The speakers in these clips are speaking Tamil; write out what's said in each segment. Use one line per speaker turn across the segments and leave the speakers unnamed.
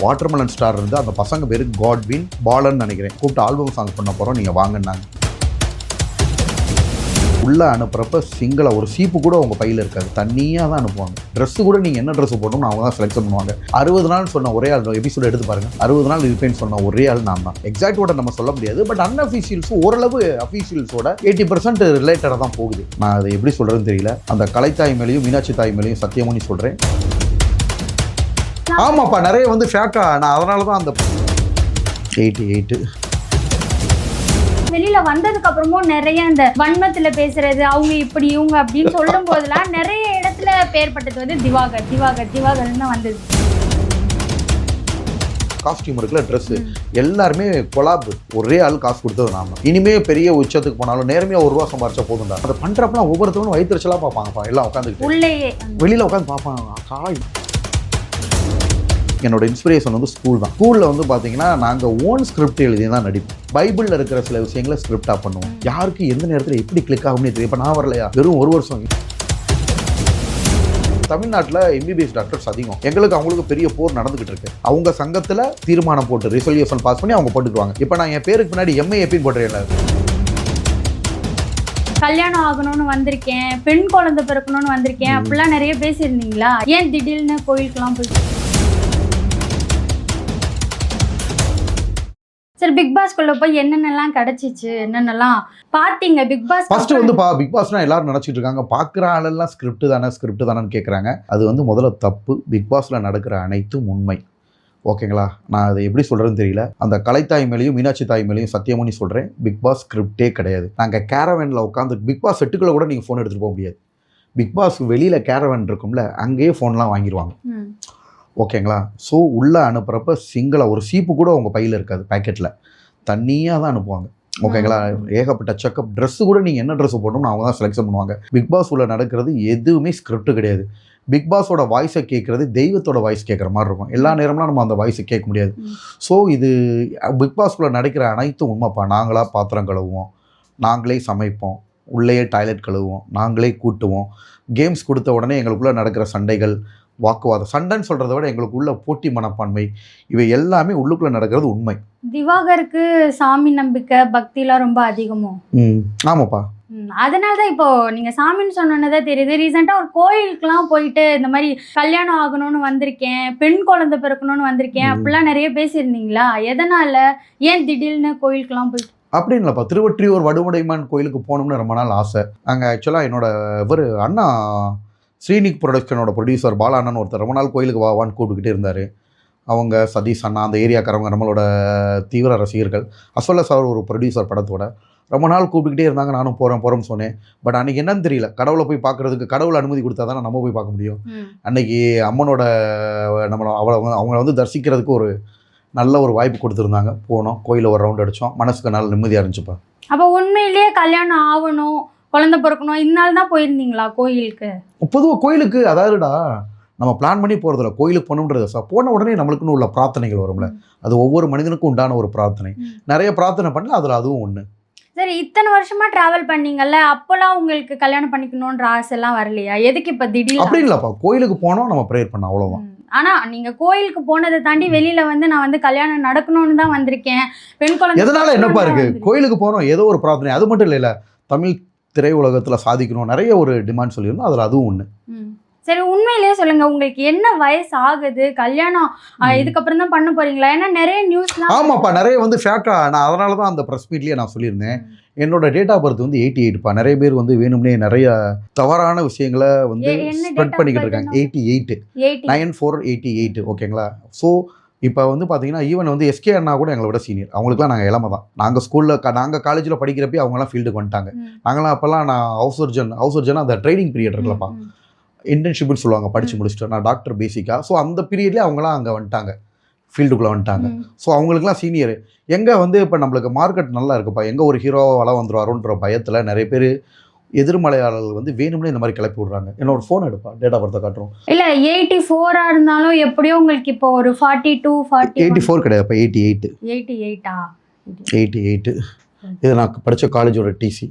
வாட்டர்மெலன் ஸ்டார் இருந்து அந்த பசங்க பேர் காட்வின் பாலன்னு நினைக்கிறேன். கூப்பிட்டு ஆல்பம் சாங் பண்ண போகிறோம், நீங்கள் வாங்கினாங்க. உள்ளே அனுப்புகிறப்ப சிங்கிளாக ஒரு சீப்பு கூட உங்கள் பையில் இருக்காது, தண்ணியாக தான் அனுப்புவாங்க. ட்ரெஸ்ஸு கூட நீங்கள் என்ன ட்ரெஸ் போடணும்னு அவங்க தான் செலக்ஷன் பண்ணுவாங்க. 60 நாள் சொன்ன ஒரே ஆள் எபிசோடு எடுத்து பாருங்கள். 60 நாள் இருப்பேன்னு சொன்ன ஒரே ஆள் நான் தான். எக்ஸாக்டோட நம்ம சொல்ல முடியாது, பட் அன்அஃபீஷியல்ஸ் ஓரளவு அஃபீஷியல்ஸோட 80% ரிலேட்டடாக தான் போகுது. நான் அதை எப்படி சொல்கிறதுன்னு தெரியல. அந்த கலைத்தாய் மேலேயும் மீனாட்சி தாய் மேலேயும் சத்தியமுனி சொல்கிறேன். ஆமாப்பா, நிறைய வந்து ஃபேக்கா. நான் அதனால தான் அந்த 88
வெளியில வந்ததுக்கு அப்புறமும் நிறைய இந்த வன்மத்துல பேசுறது, அவங்க இப்படி இவங்க அப்படின்னு சொல்லும் போதெல்லாம் நிறைய இடத்துல பேர்பட்டது வந்து திவாகர்னு தான் வந்தது.
காஸ்டியூம் இருக்குல்ல, ட்ரெஸ்ஸு எல்லாருமே கொலாப், ஒரே ஆள் காசு கொடுத்தது நாம. இனிமே பெரிய உச்சத்துக்கு போனாலும் நேர்மையாக 1 ரூபா சம்பாரிச்சா போதும்டா. அதை பண்றப்பலாம் ஒவ்வொருத்தவங்களும் வயிற்றுச்சலாக பார்ப்பாங்கப்பா. எல்லாம் உட்காந்துக்கிட்டு
உள்ளேயே
வெளியில உட்காந்து பார்ப்பாங்க. காய் என்னோட இன்ஸ்பிரேஷன் வந்து ஸ்கூல் தான். ஸ்கூலில் வந்து பார்த்தீங்கன்னா நாங்கள் ஓன் ஸ்கிரிப்ட் எழுதி தான் நடிப்போம். பைபிளில் இருக்கிற சில விஷயங்களை ஸ்கிரிப்டாக பண்ணுவோம். யாருக்கு எந்த நேரத்தில் எப்படி கிளிக் ஆகும்னே தெரியும். இப்போ நான் வரலையா, வெறும் 1 வருஷம். தமிழ்நாட்டில் எம்பிபிஎஸ் டாக்டர்ஸ் அதிகம். எங்களுக்கு அவங்களுக்கு பெரிய போர் நடந்துகிட்டு இருக்கு. அவங்க சங்கத்தில் தீர்மானம் போட்டு ரிசல்யூஷன் பாஸ் பண்ணி அவங்க போட்டுக்குவாங்க. இப்போ நான் என் பேருக்கு பின்னாடி எம்ஏஎப்பின்னு போட்டுறேன்.
கல்யாணம் ஆகணும்னு வந்திருக்கேன், பெண் குழந்தை பிறக்கணும்னு வந்திருக்கேன் அப்படிலாம் நிறைய பேசியிருந்தீங்களா? ஏன் திடீர்னு கோயிலுக்கெல்லாம் போய்? சரி, பிக் பாஸ்க்குள்ள போய் என்னென்னலாம் கிடைச்சிச்சு, என்னென்னலாம் பார்த்தீங்க? பிக் பாஸ்
ஃபர்ஸ்ட் வந்து பிக் பாஸ்னா எல்லாரும் நினச்சிட்டு இருக்காங்க, பார்க்குற ஆளெல்லாம் ஸ்கிரிப்ட் தானேன்னு கேட்குறாங்க. அது வந்து முதல்ல தப்பு. பிக் பாஸில் நடக்கிற அனைத்தும் உண்மை. ஓகேங்களா? நான் அதை எப்படி சொல்கிறேன்னு தெரியல. அந்த கலைத்தாய் மேலேயும் மீனாட்சி தாய் மேலேயும் சத்தியமுனி சொல்கிறேன், பிக் பாஸ் ஸ்கிரிப்டே கிடையாது. நாங்கள் கேரவேனில் உட்காந்து பிக் பாஸ் செட்டுக்குள்ளே கூட நீங்கள் ஃபோன் எடுத்துகிட்டு போக முடியாது. பிக் பாஸ் வெளியில் கேரவேன் இருக்கும்ல, அங்கேயே ஃபோன்லாம் வாங்கிடுவாங்க. ஓகேங்களா? ஸோ உள்ளே அனுப்புகிறப்ப சிங்கிளாக ஒரு சீப்பு கூட உங்கள் பையில் இருக்காது, பேக்கெட்டில் தண்ணியாக தான் அனுப்புவாங்க. ஓகேங்களா? ஏகப்பட்ட செக்கப். ட்ரெஸ்ஸு கூட நீங்கள் என்ன ட்ரெஸ்ஸு போடணும்னு அவங்க தான் செலக்ஷன் பண்ணுவாங்க. பிக் பாஸ் உள்ள நடக்கிறது எதுவுமே ஸ்கிரிப்ட் கிடையாது. பிக் பாஸோட வாய்ஸை கேட்குறது தெய்வத்தோட வாய்ஸ் கேட்குற மாதிரி இருக்கும். எல்லா நேரம்லாம் நம்ம அந்த வாய்ஸை கேட்க முடியாது. ஸோ இது பிக் பாஸ்குள்ளே நடக்கிற அனைத்தும் உண்மைப்பா. நாங்களாக பாத்திரம் கழுவுவோம், நாங்களே சமைப்போம், உள்ளேயே டாய்லெட் கழுவுவோம், நாங்களே கூட்டுவோம். கேம்ஸ் கொடுத்த உடனே எங்களுக்குள்ளே நடக்கிற சண்டைகள், வாக்குவாதம், சண்டைன்னு சொல்கிறத விட எங்களுக்குள்ள போட்டி மனப்பான்மை, இவை எல்லாமே உள்ளுக்குள்ளே நடக்கிறது உண்மை.
திவாகருக்கு சாமி நம்பிக்கை பக்திலாம் ரொம்ப அதிகமோ?
ஆமாப்பா.
அதனால தான் இப்போ நீங்கள் சாமின்னு சொன்னதான் தெரியுது. ரீசெண்டாக ஒரு கோயிலுக்குலாம் போயிட்டு இந்த மாதிரி கல்யாணம் ஆகணும்னு வந்திருக்கேன், பெண் குழந்தை பிறக்கணும்னு வந்திருக்கேன் அப்படிலாம் நிறைய பேசியிருந்தீங்களா? எதனால், ஏன் திடீர்னு கோயிலுக்குலாம் போயிட்டு?
அப்படின்னு இல்லைப்பா, திருவொற்றியூர் வடுமுடைமான் கோயிலுக்கு போகணும்னு ரொம்ப நாள் ஆசை. அங்கே ஆக்சுவலாக என்னோட இவர் அண்ணா ஸ்ரீனிக் ப்ரொடக்ஷனோட ப்ரொடியூசர் பாலா அண்ணன் ஒருத்தர் ரொம்ப நாள் கோயிலுக்கு வான்னு கூப்பிட்டுக்கிட்டே இருந்தார். அவங்க சதீஷ் அண்ணா, அந்த ஏரியாக்காரவங்க நம்மளோட தீவிர ரசிகர்கள். அஸ்வல்லா சார் ஒரு ப்ரொடியூசர் படத்தோட ரொம்ப நாள் கூப்பிட்டுக்கிட்டே இருந்தாங்க. நானும் போகிறேன்னு சொன்னேன். பட் அன்றைக்கி என்னன்னு தெரியல, கடவுளை போய் பார்க்குறதுக்கு கடவுள் அனுமதி கொடுத்தா தானே நம்ம போய் பார்க்க முடியும். அன்றைக்கி அம்மனோட நம்மளை அவங்கள வந்து தரிசிக்கிறதுக்கு ஒரு நல்ல ஒரு வாய்ப்பு கொடுத்துருந்தாங்க. போனோம், கோயிலில் ஒரு ரவுண்ட் அடித்தோம். மனசுக்கு நல்ல நிம்மதியாக இருந்துச்சுப்பா.
அப்போ உண்மையிலேயே கல்யாணம் ஆகணும், குழந்தை பிறக்கணும், இதனால தான் போயிருந்தீங்களா கோயிலுக்கு?
பொதுவாக கோயிலுக்கு அதாவதுடா நம்ம பிளான் பண்ணி போகிறதில்ல, கோயிலுக்கு போகணுன்றது போன உடனே நம்மளுக்குன்னு உள்ள பிரார்த்தனைகள் வரும்ல, அது ஒவ்வொரு மனிதனுக்கும் உண்டான ஒரு பிரார்த்தனை. நிறைய பிரார்த்தனை பண்ணல, அதில் அதுவும் ஒன்று.
சரி, இத்தனை வருஷமா டிராவல் பண்ணீங்கல்ல, அப்போல்லாம் உங்களுக்கு கல்யாணம் பண்ணிக்கணுன்ற ஆசைலாம் வரலையா? எதுக்கு இப்போ திடீர்னு?
அப்படி இல்லைப்பா, கோயிலுக்கு போனோம், நம்ம ப்ரேயர் பண்ணோம், அவ்வளோதான்.
ஆனால் நீங்கள் கோயிலுக்கு போனதை தாண்டி வெளியில் வந்து நான் வந்து கல்யாணம் நடக்கணும்னு தான் வந்திருக்கேன், பெண் குழந்தை
எதனால என்னப்பா இருக்குது, கோயிலுக்கு போகிறோம் ஏதோ ஒரு பிரார்த்தனை. அது மட்டும் இல்லை, தமிழ் திரையுலகத்தில் சாதிக்கணும் நிறைய ஒரு டிமாண்ட் சொல்லியிருந்தோம், அதில் அதுவும் ஒன்று.
சரி, உண்மையிலேயே சொல்லுங்க, உங்களுக்கு என்ன வயசு ஆகுது? கல்யாணம் இதுக்கப்புறம் தான் பண்ண போறீங்களா? ஏன்னா நிறைய நியூஸ்லாம்.
ஆமாப்பா, நிறைய வந்து ஃபேக்கா. நான் அதனால தான் அந்த ப்ரெஸ் மீட்லேயே நான் சொல்லியிருந்தேன், என்னோட டேட் ஆஃப் பர்த் வந்து 88பா. நிறைய பேர் வந்து வேணும்னே நிறைய தவறான விஷயங்களை வந்து ஸ்ப்ரெட் பண்ணிக்கிட்டு இருக்காங்க. 88 9488. ஓகேங்களா? ஸோ இப்போ வந்து பார்த்தீங்கன்னா ஈவன் வந்து எஸ்கே அண்ணா கூட எங்களை விட சீனியர். அவங்களுக்குலாம் நாங்கள் இளமை தான். நாங்கள் ஸ்கூலில் நாங்கள் காலேஜில் படிக்கிறப்பே அவங்களாம் ஃபீல்டுக்கு வந்துட்டாங்க. நாங்களாம் அப்போல்லாம் நான் ஹவுஸ் சர்ஜன் அந்த ட்ரைனிங் பீரியட் இருக்குல்லப்பா, இன்டர்ன்ஷிப்னு சொல்லுவாங்க, படித்து முடிச்சுட்டு. நான் டாக்டர் பேசிக்காக. ஸோ அந்த பீரியட்லேயே அவங்களாம் அங்கே வந்துட்டாங்க, ஃபீல்டுக்குள்ளே வந்துட்டாங்க. ஸோ அவங்களுக்குலாம் சீனியர். எங்கே வந்து இப்போ நம்மளுக்கு மார்க்கெட் நல்லா இருக்குப்பா, எங்கே ஒரு ஹீரோவாக வளம் வந்துடுவாரோன்ற பயத்தில் நிறைய பேர் எதிர்மலையாளர்கள் வந்து வேணும்னே இந்த மாதிரி கிளப்பி விடுறாங்க. என்னோட ஃபோன் எடுப்பா, டேட் ஆஃப் பர்த்தை காட்டுறோம்.
இல்லை 84 இருந்தாலும் எப்படியோ உங்களுக்கு இப்போ ஒரு 42
84 கிடையாது, இப்போ 88.
88
இது நான் படித்த காலேஜோட டிசி.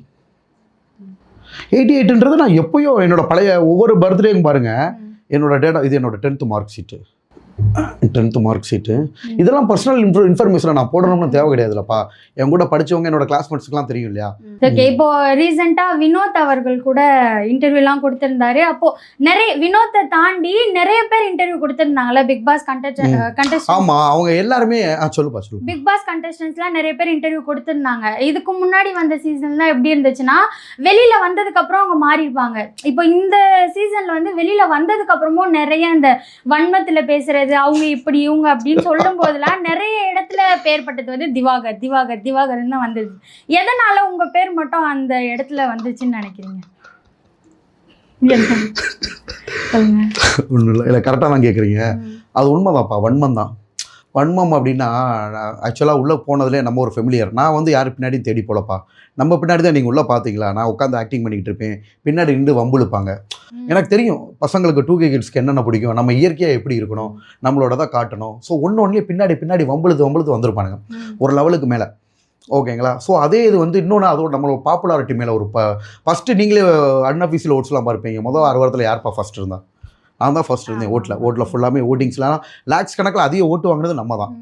88ன்றது நான் எப்போயோ என்னோட பழைய ஒவ்வொரு பர்த்டேக்கும் பாருங்கள், என்னோட டேட்டா இது என்னோட 10th mark sheet. 10th mark sheet இதெல்லாம் பர்சனல் இன்ஃபர்மேஷன் நான் போடணும்னு தேவை கிடையாதுலப்பா. என் கூட படிச்சவங்க என்னோட கிளாஸ்மேட்ஸ்க்குலாம் தெரியும் இல்லையா?
ஓகே, இப்போ ரீசெண்டா வினோத் அவர்கள் கூட இன்டர்வியூலாம் கொடுத்திருந்தாரு. அப்போ நிறைய வினோத்தை தாண்டி நிறைய பேர் இன்டர்வியூ கொடுத்திருந்தாங்கல்ல பிக் பாஸ் கண்டஸ்டன்ட்.
ஆமா, அவங்க எல்லாருமே சொல்லுப்பா.
பிக் பாஸ் கண்டஸ்டன்ட்ஸ்லாம் நிறைய பேர் இன்டர்வியூ கொடுத்திருந்தாங்க. இதுக்கு முன்னாடி வந்த சீசன்லாம் எப்படி இருந்துச்சுன்னா வெளியில வந்ததுக்கு அப்புறம் அவங்க மாறிடுவாங்க. இப்போ இந்த சீசன்ல வந்து வெளியில வந்ததுக்கு அப்புறமும் நிறைய இந்த வன்மத்துல பேசுறது, அவங்க இப்படி இவங்க அப்படின்னு சொல்லும் போதெல்லாம் நிறைய இடத்துல பேர் பட்டது வந்து திவாகர்ன்னு தான் வந்தது. எதனால உங்க பேர் மட்டும் அந்த இடத்துல வந்துச்சுன்னு நினைக்கிறீங்க?
ஒன்றும் இல்லை, கரெக்டாக தான் கேட்குறீங்க. அது உண்மைதான்ப்பா, வன்மம் தான். வன்மம் அப்படின்னா ஆக்சுவலாக உள்ளே போனதுலேயே நம்ம ஒரு ஃபெமிலியர். நான் வந்து யார் பின்னாடியும் தேடி போலப்பா. நம்ம பின்னாடி தான் நீங்கள் உள்ளே பார்த்தீங்களா, நான் உட்காந்து ஆக்டிங் பண்ணிக்கிட்டு இருப்பேன், பின்னாடி நின்று வம்புழுப்பாங்க. எனக்கு தெரியும் பசங்களுக்கு 2K கிட்ஸ்க்கு என்னென்ன பிடிக்கும், நம்ம இயற்கையாக எப்படி இருக்கணும், நம்மளோட தான் காட்டணும். ஸோ ஒன்று பின்னாடி வம்புழுத்து வந்திருப்பானுங்க ஒரு லெவலுக்கு மேலே. ஓகேங்களா? ஸோ அதே இது வந்து இன்னொன்று அதோட நம்மளோட பாப்புலாரிட்டி மேலே ஒரு ஃபஸ்ட்டு நீங்களே அன்அஃபீஷியல் ஓட்ஸ்லாம் பார்ப்பீங்க. மொதல் 6 வாரத்தில் யார்ப்பா ஃபஸ்ட் இருந்தா? நான் தான் ஃபஸ்ட் இருந்தேன். ஓட்டில் ஃபுல்லாமே ஓட்டிங்ஸ்லாம் லேக்ஸ் கணக்கில் அதிக ஓட்டு வாங்கினது நம்ம தான்.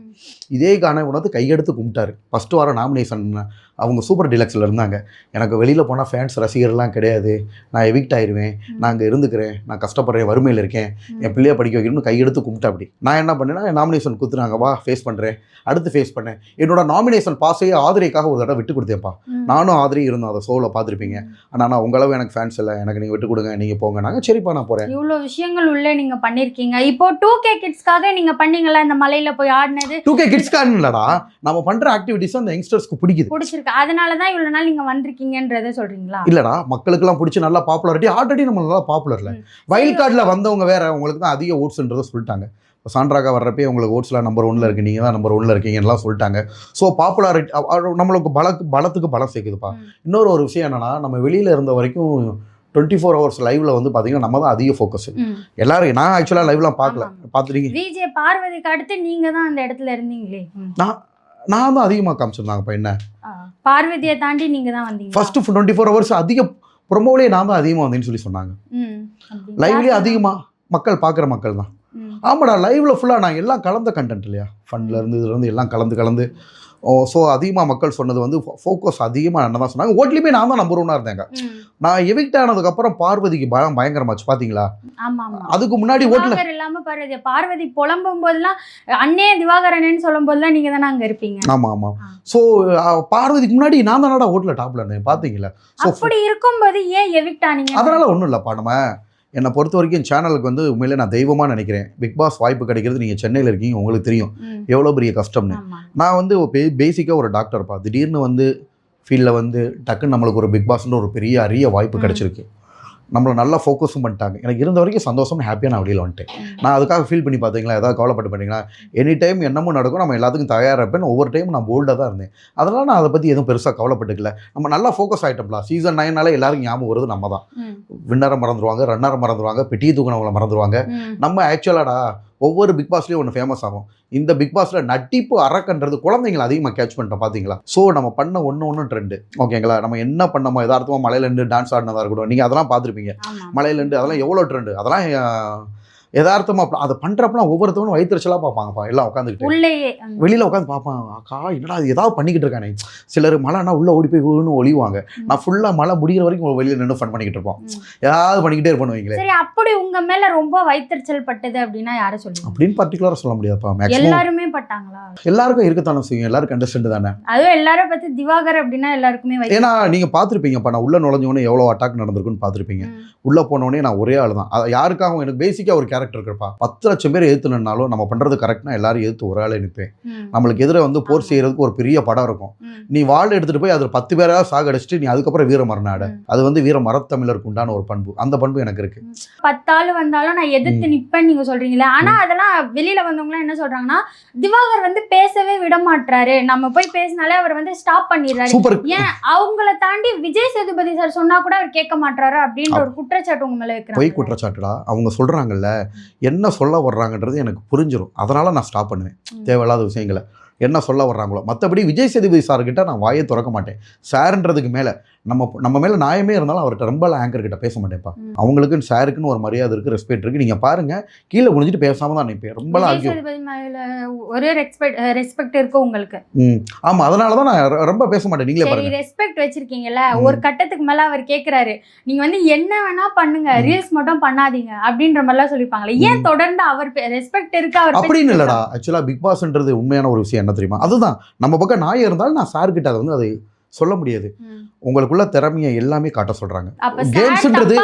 இதே கான உணர்ந்து கையெடுத்து கும்பிட்டாரு. ஃபஸ்ட்டு வாரம் நாமினேஷன் அவங்க சூப்பர் டிலக்ஸில் இருந்தாங்க. எனக்கு வெளியில் போனால் ஃபேன்ஸ் ரசிகர்லாம் கிடையாது, நான் எவிக்ட் ஆயிடுவேன், நான் அங்கே இருந்துக்கிறேன், நான் கஷ்டப்படுறேன், வறுமையில் இருக்கேன், என் பிள்ளையை படிக்க வைக்கணும்னு கையெடுத்து கும்பிட்டா. அப்படி நான் என்ன பண்ணேன்னா நாமினேஷன் கொடுத்துனாங்க, வா ஃபேஸ் பண்ணுறேன், அடுத்து ஃபேஸ் பண்ணேன். என்னோட நாமினேஷன் பாஸையே ஆதிரைக்காக ஒரு தடவை விட்டு கொடுத்தேன்ப்பா. நானும் ஆதிரி இருந்தோம், அதை ஷோவில் பார்த்துருப்பீங்க. ஆனால் நான் உங்களவு எனக்கு ஃபேன்ஸ் இல்லை, எனக்கு நீங்கள் விட்டு கொடுங்க, நீங்கள் போங்க. நாங்கள் சரிப்பா நான் போகிறேன்.
இவ்வளோ விஷயங்கள் உள்ளே நீங்கள் பண்ணியிருக்கீங்க. இப்போ 2K கிட்ஸ்க்காக நீங்கள் பண்ணீங்களா இந்த மலையில் போய் ஆடினது?
2K கிட்ஸ்க்காக இல்லைடா, நம்ம பண்ணுற ஆக்டிவிட்டிஸ் அந்த யங்ஸ்டர்ஸ்க்கு பிடிச்சிருக்கு.
அதனால தான் இவ்வளோ நாள் நீங்கள் வந்திருக்கீங்கன்றதை சொல்கிறீங்களா?
இல்லைடா, மக்களுக்கெல்லாம் பிடிச்சி நல்லா பாப்புலாரிட்டி. ஆல்ரெடி நம்ம நல்லா பாப்புலர்ல. வைல்ட் கார்டில் வந்தவங்க வேற, உங்களுக்கு தான் அதிக ஓட்ஸ்ன்றதை சொல்லிட்டாங்க. இப்போ சான்றாக வர்றப்பே உங்களுக்கு ஓட்ஸ்லாம் நம்பர் 1ல் இருக்குது, நீங்கள் தான் நம்பர் 1ல் இருக்கீங்கலாம் சொல்லிட்டாங்க. ஸோ பாப்புலாரிட்டி நம்மளுக்கு பலத்துக்கு பலம் சேர்க்குதுப்பா. இன்னொரு ஒரு விஷயம் என்னன்னா, நம்ம வெளியில் இருந்த வரைக்கும் 24 ஹவர்ஸ் லைவ்ல வந்து பார்த்தீங்கன்னா நம்ம தான் அதிக ஃபோக்கஸ். எல்லாரும் நான் ஆக்சுவலாக லைவ்லாம் பார்க்கல, பார்த்துட்டீங்க.
விஜய் பார்வதிக்கு அடுத்து நீங்கள் தான் அந்த இடத்துல இருந்தீங்களே.
நான் தான் அதிகமாக காமிச்சிருந்தாங்கப்பா. என்ன
பார்வதியை தாண்டி நீங்கள் தான் வந்தீங்க.
ஃபர்ஸ்ட் 24 ஹவர்ஸ் அதிக ப்ரொமோலேயே நான் தான் அதிகமாக வந்தேன்னு சொல்லி சொன்னாங்க. லைவ்லேயே அதிகமாக மக்கள் பார்க்குற மக்கள் தான். ஆமாடா, லைவ்ல ஃபுல்லாக நான் எல்லாம் கலந்த கண்டென்ட் இல்லையா, ஃபன்ல இருந்து இதுலேருந்து எல்லாம் கலந்து ஸோ அதிகமாக மக்கள் சொன்னது வந்து ஃபோக்கஸ் அதிகமாக என்ன தான் சொன்னாங்க. ஓட்லேயுமே நான் தான் நம்பர் 1 இருந்தேங்க. நான் எவிக்ட் ஆனதுக்கப்புறம் பார்வதிக்கு பயங்கரமாச்சு பார்த்தீங்களா? அதுக்கு முன்னாடி ஓட்டில்
இல்லாமல் பார்வதி புலம்பும் போதெல்லாம் அண்ணே திவாகரன்னு சொல்லும் போதெல்லாம் நீங்கள் தானே அங்கே இருப்பீங்க.
ஆமாம். ஸோ பார்வதிக்கு முன்னாடி நான் தானடா ஓட்டில் டாப்ல இருந்தேன், பார்த்தீங்களா?
அப்படி இருக்கும்போது ஏன் எவிக்ட் ஆனீங்க?
அதனால ஒன்றும் இல்லைப்பா. நம்ம என்னை பொறுத்த வரைக்கும் சேனலுக்கு வந்து உண்மையிலே நான் தெய்வமாக நினைக்கிறேன். பிக் பாஸ் வாய்ப்பு கிடைக்கிறது, நீங்கள் சென்னையில் இருக்கீங்க, உங்களுக்கு தெரியும் எவ்வளோ பெரிய கஷ்டம்னு. நான் வந்து பேசிக்காக ஒரு டாக்டர்ப்பா. திடீர்னு வந்து ஃபீல்டில் வந்து டக்குன்னு நம்மளுக்கு ஒரு பிக் பாஸ்ன்ற ஒரு பெரிய அரிய வாய்ப்பு கிடச்சிருக்கு. நம்மளை நல்லா ஃபோக்கஸும் பண்ணிட்டாங்க. எனக்கு இருந்த வரைக்கும் சந்தோஷம், ஹாப்பியாக நான் வெளியில் வந்துட்டேன். நான் அதுக்காக ஃபீல் பண்ணி பார்த்தீங்களா, ஏதாவது கவலைப்பட்டு பார்த்தீங்களா? எனி டைம் என்னமோ நடக்கும், நம்ம எல்லாத்துக்கும் தயாராக இருப்பேன். ஒவ்வொரு டைம் நான் போல்டாக தான் இருந்தேன். அதனால் நான் அதை பற்றி எதுவும் பெருசாக கவலைப்பட்டுக்கல. நம்ம நல்லா ஃபோக்கஸ் ஆகிட்டோம்ல. சீசன் 9 எல்லாருக்கும் ஞாபகம் வருது நம்ம தான். வின்னரை மறந்துடுவாங்க, ரன்னரை மறந்துடுவாங்க, பெட்டியை தூக்கினவங்களை மறந்துடுவாங்க. நம்ம ஆக்சுவலாடா ஒவ்வொரு பிக் பாஸ்லேயும் ஒன்று ஃபேமஸ் ஆகும். இந்த பிக் பாஸில் நட்டிப்பு அரக்கன்றது குழந்தைங்களை அதிகமாக கேட்ச் பண்ணிட்டோம், பார்த்தீங்களா? ஸோ நம்ம பண்ண ஒன்று ட்ரெண்டு. ஓகேங்களா? நம்ம என்ன பண்ணமோ எதார்த்தமாக மலையிலேருந்து டான்ஸ் ஆடினதாக இருக்கட்டும், நீங்கள் அதெல்லாம் பார்த்துருப்பீங்க. மலையிலேருந்து அதெல்லாம் எவ்வளோ ட்ரெண்டு, அதெல்லாம் யதார்த்தமாக அதை பண்ணுறப்பலாம் ஒவ்வொருத்தவனும் வயிற்றுச்சலாக பார்ப்பாங்கப்பா. எல்லாம் உட்காந்துக்கிட்டு வெளியில் உட்காந்து பார்ப்பாங்க, அக்கா என்னடா அது ஏதாவது பண்ணிக்கிட்டு இருக்கானே. சிலர் மழைனா உள்ளே ஓடி போய் ஒளிவாங்க. நான் ஃபுல்லாக மழை முடிகிற வரைக்கும் வெளியில் நின்று ஃபன் பண்ணிக்கிட்டு இருப்போம், ஏதாவது பண்ணிக்கிட்டே இருப்பேன் வைங்களேன்.
சரி, அப்படி உங்கள் மேலே ரொம்ப வயிற்றுச்சல் பட்டது அப்படின்னா யாரை சொல்லுங்க?
அப்படின்னு பர்டிகுலராக சொல்ல முடியாதுப்பா.
எல்லாருமே பட்டாங்களா?
எல்லாருக்கும் இருக்கத்தானே செய்யும், எல்லாரும் கண்டஸ்டன்ட் தானே.
அதுவும் எல்லாரும் பற்றி திவாகர் அப்படின்னா எல்லாருக்குமே.
ஏன்னா நீங்கள் பார்த்துருப்பீங்கப்பா, நான் உள்ளே நுழைஞ்சோடனே எவ்வளோ அட்டாக் நடந்திருக்குன்னு பார்த்துருப்பீங்க. உள்ளே போனோடனே நான் ஒரே ஆள் தான். யாருக்காகவும் எனக்கு பேசிக்காக ஒரு கேரக்டர் இருக்கிறப்பா. 10 லட்சம் பேர் எதிர்த்துனாலும் நம்ம பண்ணுறது கரெக்ட்னா எல்லாரும் எதிர்த்து ஒரு ஆளே நிற்பேன். நம்மளுக்கு எதிர வந்து போர் செய்யறதுக்கு ஒரு பெரிய படம் இருக்கும். நீ வாழ் எடுத்துகிட்டு போய் அதில் 10 பேராக சாகடிச்சிட்டு நீ அதுக்கப்புறம் வீர மரணாட, அது வந்து வீர மரத்தமிழருக்கு உண்டான ஒரு பண்பு. அந்த பண்பு எனக்கு இருக்கு. 10
ஆள் வந்தாலும் நான் எதிர்த்து நிற்பேன்னு நீங்கள் சொல்கிறீங்களே. ஆனால் அதெல்லாம் வெளியில் வந்தவங்களாம் என்ன சொல்கிறாங்கன்னா, திவாகர் வந்து பேசவே விட மாட்டாரு, நம்ம போய் பேசினாலே அவர் வந்து ஸ்டாப் பண்ணிடுறாரு.
சூப்பர்.
ஏன் அவங்கள தாண்டி விஜய் சேதுபதி சார் சொன்னா கூட அவர் கேட்க மாட்டாரு அப்படின்ற ஒரு குற்றச்சாட்டு உங்க மேலே வைக்கிறாங்க.
பொய் குற்றச்சாட்டுடா. அவங்க சொல்கிறாங்கல்ல, என்ன சொல்ல வர்றாங்கன்றது எனக்கு புரிஞ்சிடும். அதனால் நான் ஸ்டாப் பண்ணுவேன் தேவையில்லாத விஷயங்களை. என்ன சொல்ல வர்றாங்களோ. மற்றபடி விஜய் சேதுபதி சார்கிட்ட நான் வாயை திறக்க மாட்டேன். சார்ன்றதுக்கு மேலே நம்ம மேலே நியாயமே இருந்தாலும் அவர்கிட்ட ரொம்ப ஆங்கர் கிட்ட பேச மாட்டேன்ப்பா. அவங்களுக்குன்னு சாருக்குன்னு ஒரு மரியாதை இருக்குது, ரெஸ்பெக்ட் இருக்குது. நீங்கள் பாருங்கள், கீழே குனிஞ்சிட்டு பேசாமல் தான் நினைப்பேன். ரொம்ப
ஒரே ரெஸ்பெக்ட் இருக்கு உங்களுக்கு.
ஆமாம், அதனால தான் நான் ரொம்ப பேச மாட்டேன். நீங்களே பாருங்க,
ரெஸ்பெக்ட் வச்சிருக்கீங்கல்ல, ஒரு கட்டத்துக்கு மேலே அவர் கேட்குறாரு, நீங்கள் வந்து என்ன வேணா பண்ணுங்க, ரீல்ஸ் மட்டும் பண்ணாதீங்க அப்படின்ற மாதிரிலாம் சொல்லியிருப்பாங்களே, ஏன் தொடர்ந்து அவர் ரெஸ்பெக்ட் இருக்கு அவர்
அப்படின்னு இல்லடா. ஆக்சுவலாக பிக் பாஸ்ன்றது உண்மையான ஒரு விஷயம் என்ன தெரியுமா, அதுதான் நம்ம பக்கம் நாயம் இருந்தாலும் நான் சார்கிட்ட அதை வந்து அதை சொல்ல முடியாது. உங்களுக்குள்ள திறமையை எல்லாமே காட்ட சொல்றாங்க. கேம்ஸ்ன்றது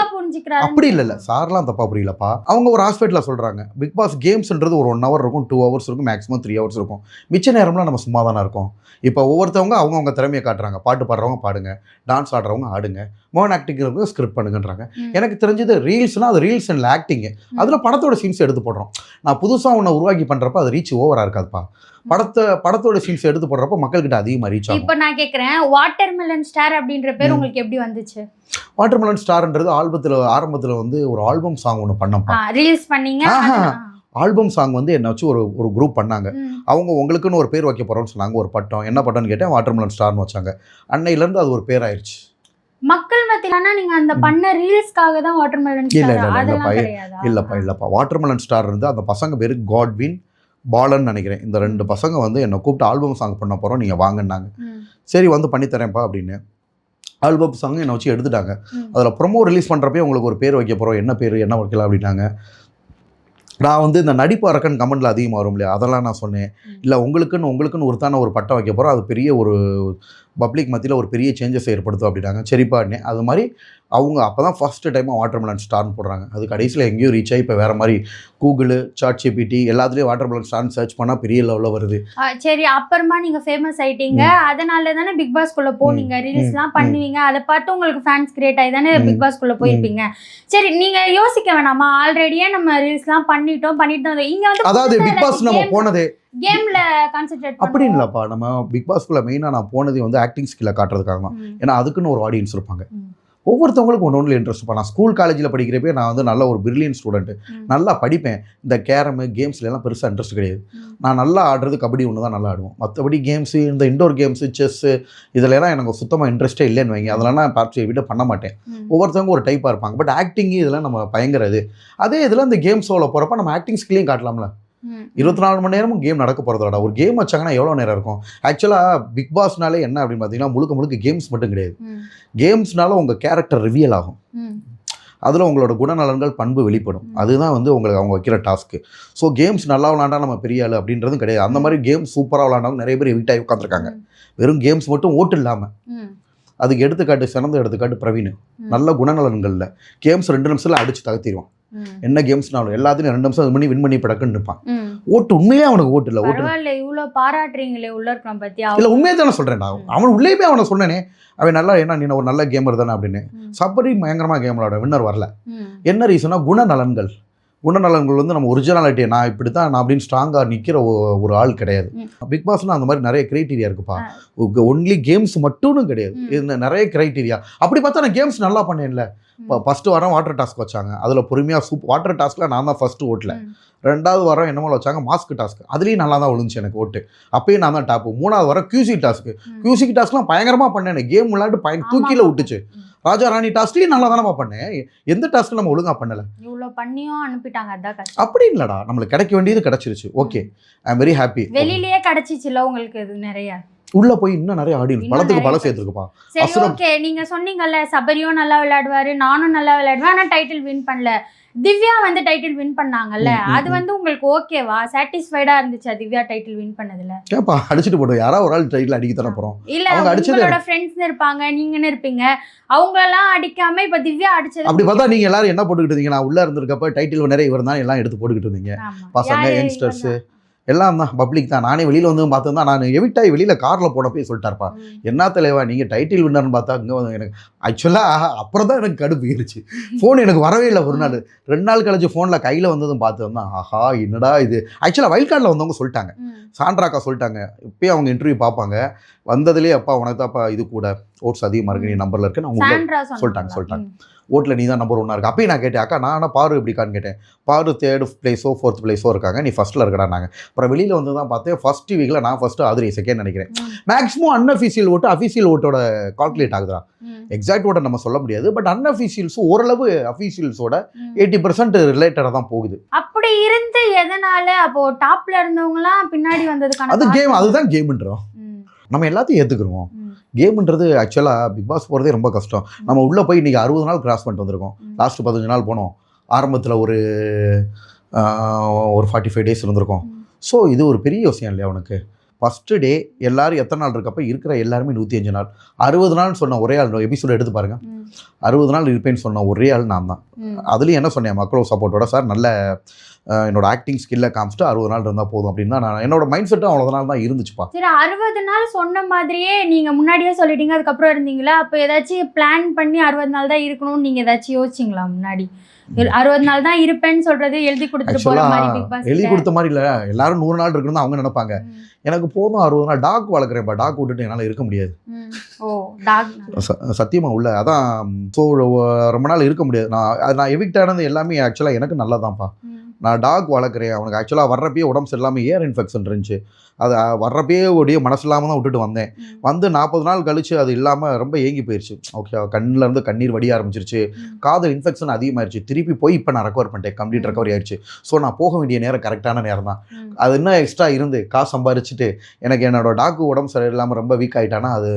அப்படி இல்ல, சார்லாம் தப்பா புரியலப்பா. அவங்க ஒரு ஹாஸ்பிட்டலில் சொல்றாங்க, பிக் பாஸ் கேம்ஸ்ன்றது ஒரு 1 hour இருக்கும், 2 hours இருக்கும், மேக்ஸிமம் 3 hours இருக்கும். மிச்ச நேரம்லாம் நம்ம சும்மா தானே இருக்கோம். இப்போ ஒவ்வொருத்தவங்க அவங்கவுங்க திறமையை காட்டுறாங்க. பாட்டு பாடுறவங்க பாடுங்க, டான்ஸ் ஆடுறவங்க ஆடுங்க, மோகன் ஆக்டிங் ஸ்கிரிப்ட் பண்ணுங்கன்றாங்க. எனக்கு தெரிஞ்சது ரீல்ஸ்னா அது ரீல்ஸ் அண்ட் ஆக்டிங், அதில் படத்தோட சீன்ஸ் எடுத்து போடுறோம். நான் புதுசாக ஒன்று உருவாக்கி பண்ணுறப்ப அது ரீச் ஓவராக இருக்காதுப்பா. படத்தோட சீன்ஸ் எடுத்து போடுறப்ப மக்கள்கிட்ட அதிகமாக ரீச் ஆகும்.
இப்போ நான் கேட்குறேன், வாட்டர்மெலன் ஸ்டார் அப்படின்ற பேர் உங்களுக்கு எப்படி வந்துச்சு?
வாட்டர்மெலன் ஸ்டார்ன்றது ஆரம்பத்தில் வந்து ஒரு ஆல்பம் சாங் ஒன்று பண்ணப்பா,
ரீல்ஸ் பண்ணீங்க.
ஆல்பம் சாங் வந்து என்ன வச்சு ஒரு குரூப் பண்ணாங்க. அவங்க உங்களுக்குன்னு ஒரு பேர் வைக்க போகிறோம்னு சொன்னாங்க. ஒரு பட்டம், என்ன பட்டம்னு கேட்டேன், வாட்டர்மெலன் ஸ்டார்னு வச்சாங்க. அன்னையிலேருந்து அது ஒரு பேர் ஆயிடுச்சு
மக்கள் மத்தியிலனா. நீங்க அந்த பண்ண ரீல்ஸ்க்காக தான் வாட்டர்மெலன் ஸ்டார்?
இல்லப்பா. வாட்டர்மெலன் ஸ்டார் இருந்து அந்த பசங்க பேர் காட்வின், பாலன் நினைக்கிறேன். இந்த 2 பசங்க வந்து என்னை கூப்பிட்டு ஆல்பம் சாங் பண்ண போகிறோம், நீங்கள் வாங்கினாங்க. சரி வந்து பண்ணித்தரேன்ப்பா அப்படின்னு ஆல்பம் சாங் என்னை வச்சு எடுத்துட்டாங்க. அதில் ப்ரொமோ ரிலீஸ் பண்ணுறப்பே உங்களுக்கு ஒரு பேர் வைக்க போகிறோம், என்ன பேர் என்ன வைக்கலாம் அப்படின்னாங்க. நான் வந்து இந்த நடிப்பு அரக்கன் கமெண்ட்டில் அதிகமாக வரும் இல்லையா, அதெல்லாம் நான் சொன்னேன். இல்லை உங்களுக்குன்னு ஒருத்தான ஒரு பட்டம் வைக்க போகிறோம், அது பெரிய ஒரு பப்ளிக் மத்தியில் ஒரு பெரிய சேஞ்சஸ் ஏற்படுத்தும் அப்படின்னாங்க. சரிப்பாண்ணே. அது மாதிரி அவங்க அப்போ தான் ஃபஸ்ட்டு டைமாக வாட்டர்மெலன் ஸ்டார்னு போடுறாங்க. அது கடைசியில் எங்கேயும் ரீச் ஆகி இப்போ வேறு மாதிரி கூகுள், ChatGPT எல்லாத்துலேயும் வாட்டர்மெலன் ஸ்டார்னு சர்ச் பண்ணால் பெரிய லெவலில் வருது.
சரி, அப்புறமா நீங்கள் ஃபேமஸ் ஆகிட்டீங்க, அதனால தானே பிக் பாஸ்குள்ளே போனீங்க, ரீல்ஸ்லாம் பண்ணுவீங்க, அதை பார்த்து உங்களுக்கு ஃபேன்ஸ் கிரியேட் ஆகி தானே பிக் பாஸ்குள்ளே போயிருப்பீங்க. சரி, நீங்கள் யோசிக்க வேணாமா, ஆல்ரெடியே நம்ம ரீல்ஸ்லாம் பண்ணிட்டு இங்கே வந்து
அதாவது பிக் பாஸ் நம்ம போனதே
கேம்ல கான்சென்ட்ரேட்
அப்படி இல்லப்பா. நம்ம பிக் பாஸ்குள்ள மெயினாக நான் போனது வந்து ஆக்டிங் ஸ்கில்லை காட்டுறதுக்காக தான். ஏன்னா அதுக்குன்னு ஒரு ஆடியன்ஸ் இருப்பாங்க. ஒவ்வொருத்தவங்களுக்கும் ஒன்று இன்ட்ரெஸ்ட் இருப்பா. நான் ஸ்கூல் காலேஜில் படிக்கிறப்பே நான் வந்து நல்ல ஒரு பிரில்லியன்ட் ஸ்டூடெண்ட்டு, நல்லா படிப்பேன். இந்த கேரமு கேம்ஸ்லாம் பெருசாக இன்ட்ரெஸ்ட் கிடையாது. நான் நல்லா ஆடுறது கபடி ஒன்று தான் நல்லா ஆடுவோம். மற்றபடி கேம்ஸு, இந்த இண்டோர் கேம்ஸு, செஸ்ஸு இதெல்லாம் எனக்கு சுத்தமாக இன்ட்ரெஸ்ட்டே இல்லைன்னு வைங்க. அதெல்லாம் நான் பார்ட்டிசிபேட் பண்ண மாட்டேன். ஒவ்வொருத்தவங்க ஒரு டைப்பாக இருப்பாங்க. பட் ஆக்டிங்கு இதெல்லாம் நம்ம பயங்கரது. அதே இதில் இந்த கேம் ஷோவில் போகிறப்ப நம்ம ஆக்டிங் ஸ்கில்லையும் காட்டலாம்ல. 24 மணி நேரமும் கேம் நடக்க போகிறதோட ஒரு கேம் வச்சாங்கன்னா எவ்வளோ நேரம் இருக்கும்? ஆக்சுவலாக பிக் பாஸ்னாலே என்ன அப்படின்னு பார்த்தீங்கன்னா முழுக்க கேம்ஸ் மட்டும் கிடையாது. கேம்ஸ்னால உங்கள் கேரக்டர் ரிவியல் ஆகும், அதில் உங்களோட குணநலன்கள் பண்பு வெளிப்படும். அதுதான் வந்து உங்களுக்கு அவங்க வைக்கிற டாஸ்க்கு. ஸோ கேம்ஸ் நல்லா விளாண்டா நம்ம பெரிய ஆள் அப்படின்றதும் கிடையாது. அந்த மாதிரி கேம்ஸ் சூப்பராக விளாண்டாலும் நிறைய பேர் எவிட் ஆகி உட்காந்துருக்காங்க. வெறும் கேம்ஸ் மட்டும் ஓட்டு இல்லாமல். அதுக்கு எடுத்துக்காட்டு, சிறந்த எடுத்துக்காட்டு பிரவீன். நல்ல குணநலன்களில் கேம்ஸ் 2 நிமிஷத்தில் அடித்து தகர்த்திடுவான். என்ன கேம்ஸ்னாலும் எல்லாத்தையும் 2 நிமிஷம் பண்ணி வின் பண்ணி படக்குன்னு இருப்பான். ஓட்டு உண்மையே அவனுக்கு ஓட்டு இல்லை.
இவ்வளோ பாராட்டுறீங்களே உள்ள இருக்கான் பத்தியா?
இல்லை உண்மையே தானே சொல்கிறேன். அவன் உள்ளே போய் அவனை சொன்னேனே, அவன் நல்லா என்ன நீ ஒரு நல்ல கேமர் தானே அப்படின்னு. சப்பரி பயங்கரமாக கேம் விளாட வின்னர் வரல. என்ன ரீசனா? குணநலன்கள் வந்து நம்ம ஒரிஜினாலிட்டியை நான் இப்படி தான் நான் அப்படின்னு ஸ்ட்ராங்காக நிற்கிற ஒரு ஆள் கிடையாது. பிக் பாஸ்னால் அந்த மாதிரி நிறைய கிரைட்டீரியா இருக்குப்பா. ஒன்லி கேம்ஸ் மட்டும் கிடையாது, இது நிறைய கிரைட்டீரியா. அப்படி பார்த்தா நான் கேம்ஸ் நல்லா பண்ணேன்ல. இப்போ ஃபஸ்ட்டு வாரம் வாட்டர் டாஸ்க் வச்சாங்க, அதில் பொறுமையாக வாட்டர் டாஸ்கில் நான் தான் ஃபஸ்ட்டு ஓட்டல. 2வது வாரம் என்னமோ வச்சாங்க மாஸ்க் டாஸ்க், அதுலேயும் நல்லா தான் விழுந்துச்சு எனக்கு ஓட்டு, அப்பயும் நான் தான் டாப்பு. 3வது வாரம் கியூசி டாஸ்க்லாம் பயங்கரமாக பண்ணேன். கேம் விளையாட்டு தூக்கியில் விட்டுச்சு. ராஜா ராணி டாஸ்க்லையும் நல்லா தானே பண்ணேன். எந்த டாஸ்க்கு நம்ம ஒழுங்காக பண்ணலை.
இவ்வளோ பண்ணியும் அனுப்பிட்டாங்க. அதான்
அப்படி இல்லைடா, நம்மளுக்கு கிடைக்க வேண்டியது கிடைச்சிருச்சு. Okay, I am very happy.
வெளியிலேயே கிடைச்சிச்சுல உங்களுக்கு இது நிறைய.
உள்ள போய் இன்னும் நிறைய ஆடியன்ஸ் பலத்துக்கு பல சேர்த்துருக்குப்பா.
சரி, ஓகே, நீங்க சொன்னீங்கல்ல சபரியும் நல்லா விளையாடுவாரு, நானும் நல்லா விளையாடுவேன், ஆனால் டைட்டில் வின் பண்ணல. திவ்யா வந்து டைட்டில் வின் பண்ணாங்கல்ல, அது வந்து உங்களுக்கு ஓகேவா? சாட்டிஸ்ஃபைடா இருந்துச்சா திவ்யா டைட்டில் வின் பண்ணதுல?
ஏப்பா அடிச்சுட்டு போடுவோம், யாராவது ஒரு ஆள் டைட்டில் அடிக்க தானே போறோம்.
இல்ல உங்களோட ஃப்ரெண்ட்ஸ் இருப்பாங்க, நீங்கன்னு இருப்பீங்க, அவங்க எல்லாம் அடிக்காம இப்ப திவ்யா அடிச்சது.
அப்படி பார்த்தா நீங்க எல்லாரும் என்ன போட்டுக்கிட்டு இருந்தீங்க? நான் உள்ள இருந்திருக்கப்ப டைட்டில் நிறைய இவர் தான் எல்லாம் எடுத்து போட்டுக்கிட்டு இருந்தீங்க. பசங்க, யங்ஸ்டர்ஸ் எல்லாம் தான், பப்ளிக் தான். நானே வெளியில் வந்து பார்த்தா நான் எவிட்டாய் வெளியில் காரில் போனப்பே சொல்லிட்டாருப்பா, என்ன தலைவா நீங்கள் டைட்டில் வின்னர்னு பார்த்தா இங்கே வந்து எனக்கு ஆக்சுவலாக அப்புறம் தான் எனக்கு கடுப்பு ஏறிச்சு. ஃபோன் எனக்கு வரவே இல்லை. ஒரு நாள் 2 நாள் கழிச்சு ஃபோனில் கையில் வந்ததும் பார்த்து வந்தேன், ஆஹா என்னடா இது. ஆக்சுவலாக வைல்ட் கார்டில் வந்தவங்க சொல்லிட்டாங்க, சாண்ட்ராக்கா சொல்லிட்டாங்க, இப்போயே அவங்க இன்டர்வியூ பார்ப்பாங்க, வந்ததுலேயே அப்பா உனக்கு தான்ப்பா இது கூட ஓட்ஸ் அதிகமாக இருக்கு, நீ நம்பரில் இருக்குன்னு அவங்க சொல்லிட்டாங்க. ஓட்டில் நீ தான் நம்பர் 1 இருக்கு. அப்பயும் நான் கேட்டேன், அக்கா நான் பாரு எப்படிக்கான்னு கேட்டேன். பாரு 3rd பிளேஸோ 4th பிளேஸோ இருக்காங்க, நீ ஃபஸ்ட்டில் இருக்கடானாங்க. அப்புறம் வெளியில் வந்து தான் பார்த்தேன், ஃபர்ஸ்ட் வீக்கில் நான் ஃபஸ்ட்டு, ஆதிரி செகண்ட் நினைக்கிறேன். மேக்ஸிமம் அன்அஃபீஷியல் ஓட்டு அஃபீஷியல் ஓட்டோட கால்குலேட் ஆகுதுடா. எக்ஸாக்ட் வேர்டை நம்ம சொல்ல முடியாது. பட் அன்அஃபீஷியல்ஸும் ஓரளவு அஃபீஷியல்ஸோட 80% ரிலேட்டடாக தான் போகுது.
அப்படி இருந்து எதனால அப்போ டாப்ல இருந்தவங்கலாம் பின்னாடி வந்ததுக்கான
அது கேம், அதுதான் கேம்ன்றோம். நம்ம எல்லாத்தையும் ஏற்றுக்குறோம். கேம்ன்றது ஆக்சுவலாக பிக் பாஸ் போகிறதே ரொம்ப கஷ்டம். நம்ம உள்ளே போய் இன்றைக்கி 60 நாள் கிராஸ் பண்ணிட்டு வந்திருக்கோம். லாஸ்ட்டு 15 நாள் போனோம். ஆரம்பத்தில் ஒரு 45 டேஸ் இருந்திருக்கோம். ஸோ இது ஒரு பெரிய விஷயம் இல்லையா அவனுக்கு? ஃபஸ்ட்டு டே எல்லாரும் எத்தனை நாள் இருக்கப்போ இருக்கிற எல்லாருமே 105 நாள். 60 நாள்னு சொன்ன ஒரே ஆள் எபிசோடு எடுத்து பாருங்கள். 60 நாள் இருப்பேன்னு சொன்ன ஒரே ஆள் நான் தான். அதுலேயும் என்ன சொன்னேன், மக்களோட சப்போர்ட்டோட சார் நல்ல என்னோட ஆக்டிங் ஸ்கில்லை காமிச்சிட்டு 60 நாள் இருந்தால் போதும் அப்படின்னு நான் என்னோட மைண்ட் செட்டும் அவ்வளோ நாள் தான் இருந்துச்சுப்பா.
சரி, 60 நாள் சொன்ன மாதிரியே நீங்கள் முன்னாடியே சொல்லிட்டீங்க, அதுக்கப்புறம் இருந்தீங்களா? அப்போ ஏதாச்சும் பிளான் பண்ணி 60 நாள் தான் இருக்கணும்னு நீங்கள் ஏதாச்சும் யோசிச்சிங்களா முன்னாடி? 60 நாள் தான் இருப்பேன்னு சொல்றது எழுதி கொடுத்துட்டு போற மாதிரி பிக் பாஸ்
எழுதி கொடுத்த மாதிரி இல்லை. எல்லாரும் 100 நாள் இருக்கணும் அவங்க நினைப்பாங்க. எனக்கு போதும் 60 நாள். டாக் வளர்க்குறேன்ப்பா, டாக் விட்டுட்டு என்னால் இருக்க முடியாது. சத்தியமாக உள்ள அதான். ஸோ ரொம்ப நாள் இருக்க முடியாது. நான் எவிக்ட் ஆனது எல்லாமே ஆக்சுவலாக எனக்கு நல்லதான்ப்பா. நான் டாக் வளர்க்குறேன். அவனுக்கு ஆக்சுவலாக வர்றப்பயே உடம்பு சரியில்லாமல் ஏர் இன்ஃபெக்ஷன் இருந்துச்சு. அது வர்றப்பயே ஒடிய மனசு இல்லாமல் தான் விட்டுட்டு வந்தேன். வந்து 40 நாள் கழிச்சு அது இல்லாமல் ரொம்ப ஏங்கி போயிடுச்சு. ஓகே, கண்ணில் இருந்து கண்ணீர் வடிய ஆரம்பிச்சிருச்சு. காதல் இன்ஃபெக்ஷன் அதிகமாகிடுச்சு. திருப்பி போய் இப்போ நான் ரெக்கவர் பண்ணிட்டேன். கம்ப்ளீட் ரெக்கவரி ஆயிடுச்சு. ஸோ நான் போக வேண்டிய நேரம் கரெக்டான நேரம் தான். அது என்ன எக்ஸ்ட்ரா இருந்து காசு சம்பாரிச்சுட்டு எனக்கு என்னோட டாக்கு உடம்பு சரியில்லாமல் ரொம்ப வீக் ஆகிட்டானா அது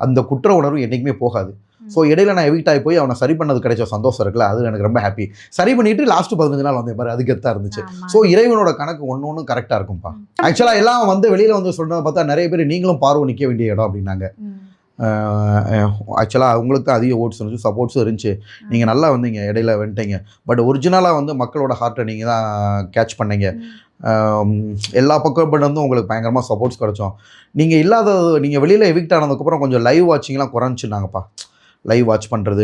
அந்த குற்ற உணர்வு என்றைக்குமே போகாது. ஸோ இடையில நான் எவிக்ட் ஆகி போய் அவனை சரி பண்ணது கிடைச்ச சந்தோஷம் இருக்குல்ல, அது எனக்கு ரொம்ப ஹாப்பி. சரி பண்ணிட்டு லாஸ்ட் 15 நாள் வந்தேன் பாரு, அதுக்கு எத்தாக இருந்துச்சு. ஸோ இறைவனோட கணக்கு ஒன்று கரெக்டாக இருக்கும்ப்பா. ஆக்சுவலாக எல்லாம் வந்து வெளியில் வந்து சொல்கிறத பார்த்தா நிறைய பேர் நீங்களும் பார்வை நிற்க வேண்டிய இடம் அப்படின்னாங்க. ஆக்சுவலாக அவங்களுக்கு அதிக ஓட்ஸ் இருந்துச்சு, சப்போர்ட்ஸும் இருந்துச்சு. நீங்கள் நல்லா வந்தீங்க, இடையில வந்துட்டீங்க. பட் ஒரிஜினலாக வந்து மக்களோட ஹார்ட்டை நீங்கள் தான் கேட்ச் பண்ணீங்க. எல்லா பக்கம் வந்து உங்களுக்கு பயங்கரமாக சப்போர்ட்ஸ் கிடச்சோம். நீங்கள் இல்லாதது, நீங்கள் வெளியில் எவிக்ட் ஆனதுக்கப்புறம் கொஞ்சம் லைவ் வாட்சிங்லாம் குறைஞ்சினாங்கப்பா. லைவ் வாட்ச் பண்ணுறது,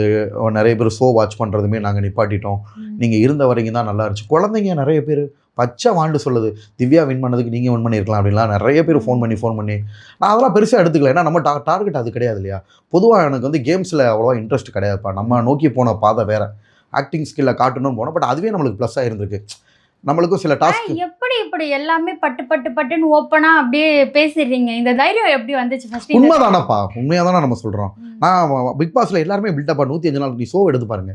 நிறைய பேர் ஷோ வாட்ச் பண்ணுறதுமே நாங்கள் நிப்பாட்டிட்டோம். நீங்கள் இருந்த வரைக்கும் தான் நல்லா இருந்துச்சு. குழந்தைங்க நிறைய பேர் பச்சை வாண்டு சொல்லுது, திவ்யா வின் பண்ணதுக்கு நீங்கள் வின் பண்ணியிருக்கலாம் அப்படின்லாம் நிறைய பேர் ஃபோன் பண்ணி நான் அதெல்லாம் பெருசாக எடுத்துக்கல. ஏன்னா நம்ம டார்கெட் அது கிடையாது இல்லையா. பொதுவாக எனக்கு வந்து கேம்ஸில் அவ்வளோவா இன்ட்ரெஸ்ட் கிடையாதுப்பா. நம்ம நோக்கி போன பாதை வேறு. ஆக்டிங் ஸ்கில்லை காட்டணும்னு போனோம். பட் அதுவே நம்மளுக்கு ப்ளஸ்ஸாக இருந்திருக்கு. நம்மளுக்கும் சில டாஸ்க்
இப்படி எல்லாமே பட்டுன்னு ஓப்பனா அப்படியே பேசிடுறீங்க. இந்த தைரியம் எப்படி வந்துச்சு ஃபர்ஸ்ட்?
உண்மைதானப்பா, உண்மையாக தானே நம்ம சொல்கிறோம். நான் பிக் பாஸில் எல்லாருமே பில்டப்பா 105 நாள். நீ ஷோ எடுத்து பாருங்க,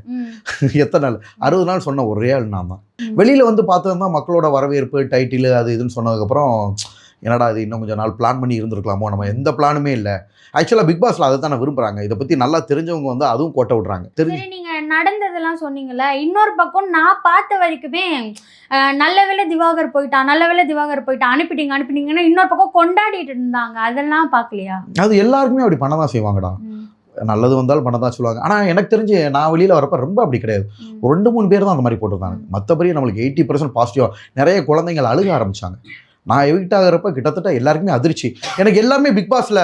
எத்தனை நாள்? 60 நாள் சொன்ன ஒரே ஆள் நான் தான். வெளியில் வந்து பார்த்தோம்னா மக்களோட வரவேற்பு, டைட்டில், அது இதுன்னு சொன்னதுக்கப்புறம் என்னடா இது இன்னும் கொஞ்சம் நாள் பிளான் பண்ணி இருந்திருக்கலாமோ. நம்ம எந்த பிளானுமே இல்லை. ஆக்சுவலாக பிக் பாஸில் அதை தானே விரும்புகிறாங்க. இதை பற்றி நல்லா தெரிஞ்சவங்க வந்து அதுவும் கோட்டை விட்றாங்க.
சரி, நீங்கள் நடந்ததெல்லாம் சொன்னீங்கல்ல. இன்னொரு பக்கம் நான் பார்த்த வரைக்குமே நல்ல வேளை திவாகர் போயிட்டான் அனுப்பிட்டீங்கன்னா இன்னொரு பக்கம் கொண்டாடிட்டு இருந்தாங்க. அதெல்லாம் பார்க்கலையா? அது
எல்லாருக்குமே அப்படி பண்ண தான் செய்வாங்கடா. நல்லது வந்தாலும் பண்ண தான் சொல்லுவாங்க. ஆனால் எனக்கு தெரிஞ்சு நான் வெளியில் வரப்போ ரொம்ப அப்படி கிடையாது. 2-3 பேர் தான் அந்த மாதிரி போட்டிருந்தாங்க. மற்றபடி நம்மளுக்கு 80% பாசிட்டிவாக நிறைய குழந்தைங்கள் அழுக ஆரம்பித்தாங்க. நான் எவிக்ட் ஆகிறப்ப கிட்டத்தட்ட எல்லாருக்குமே அதிர்ச்சி. எனக்கு எல்லாமே பிக் பாஸில்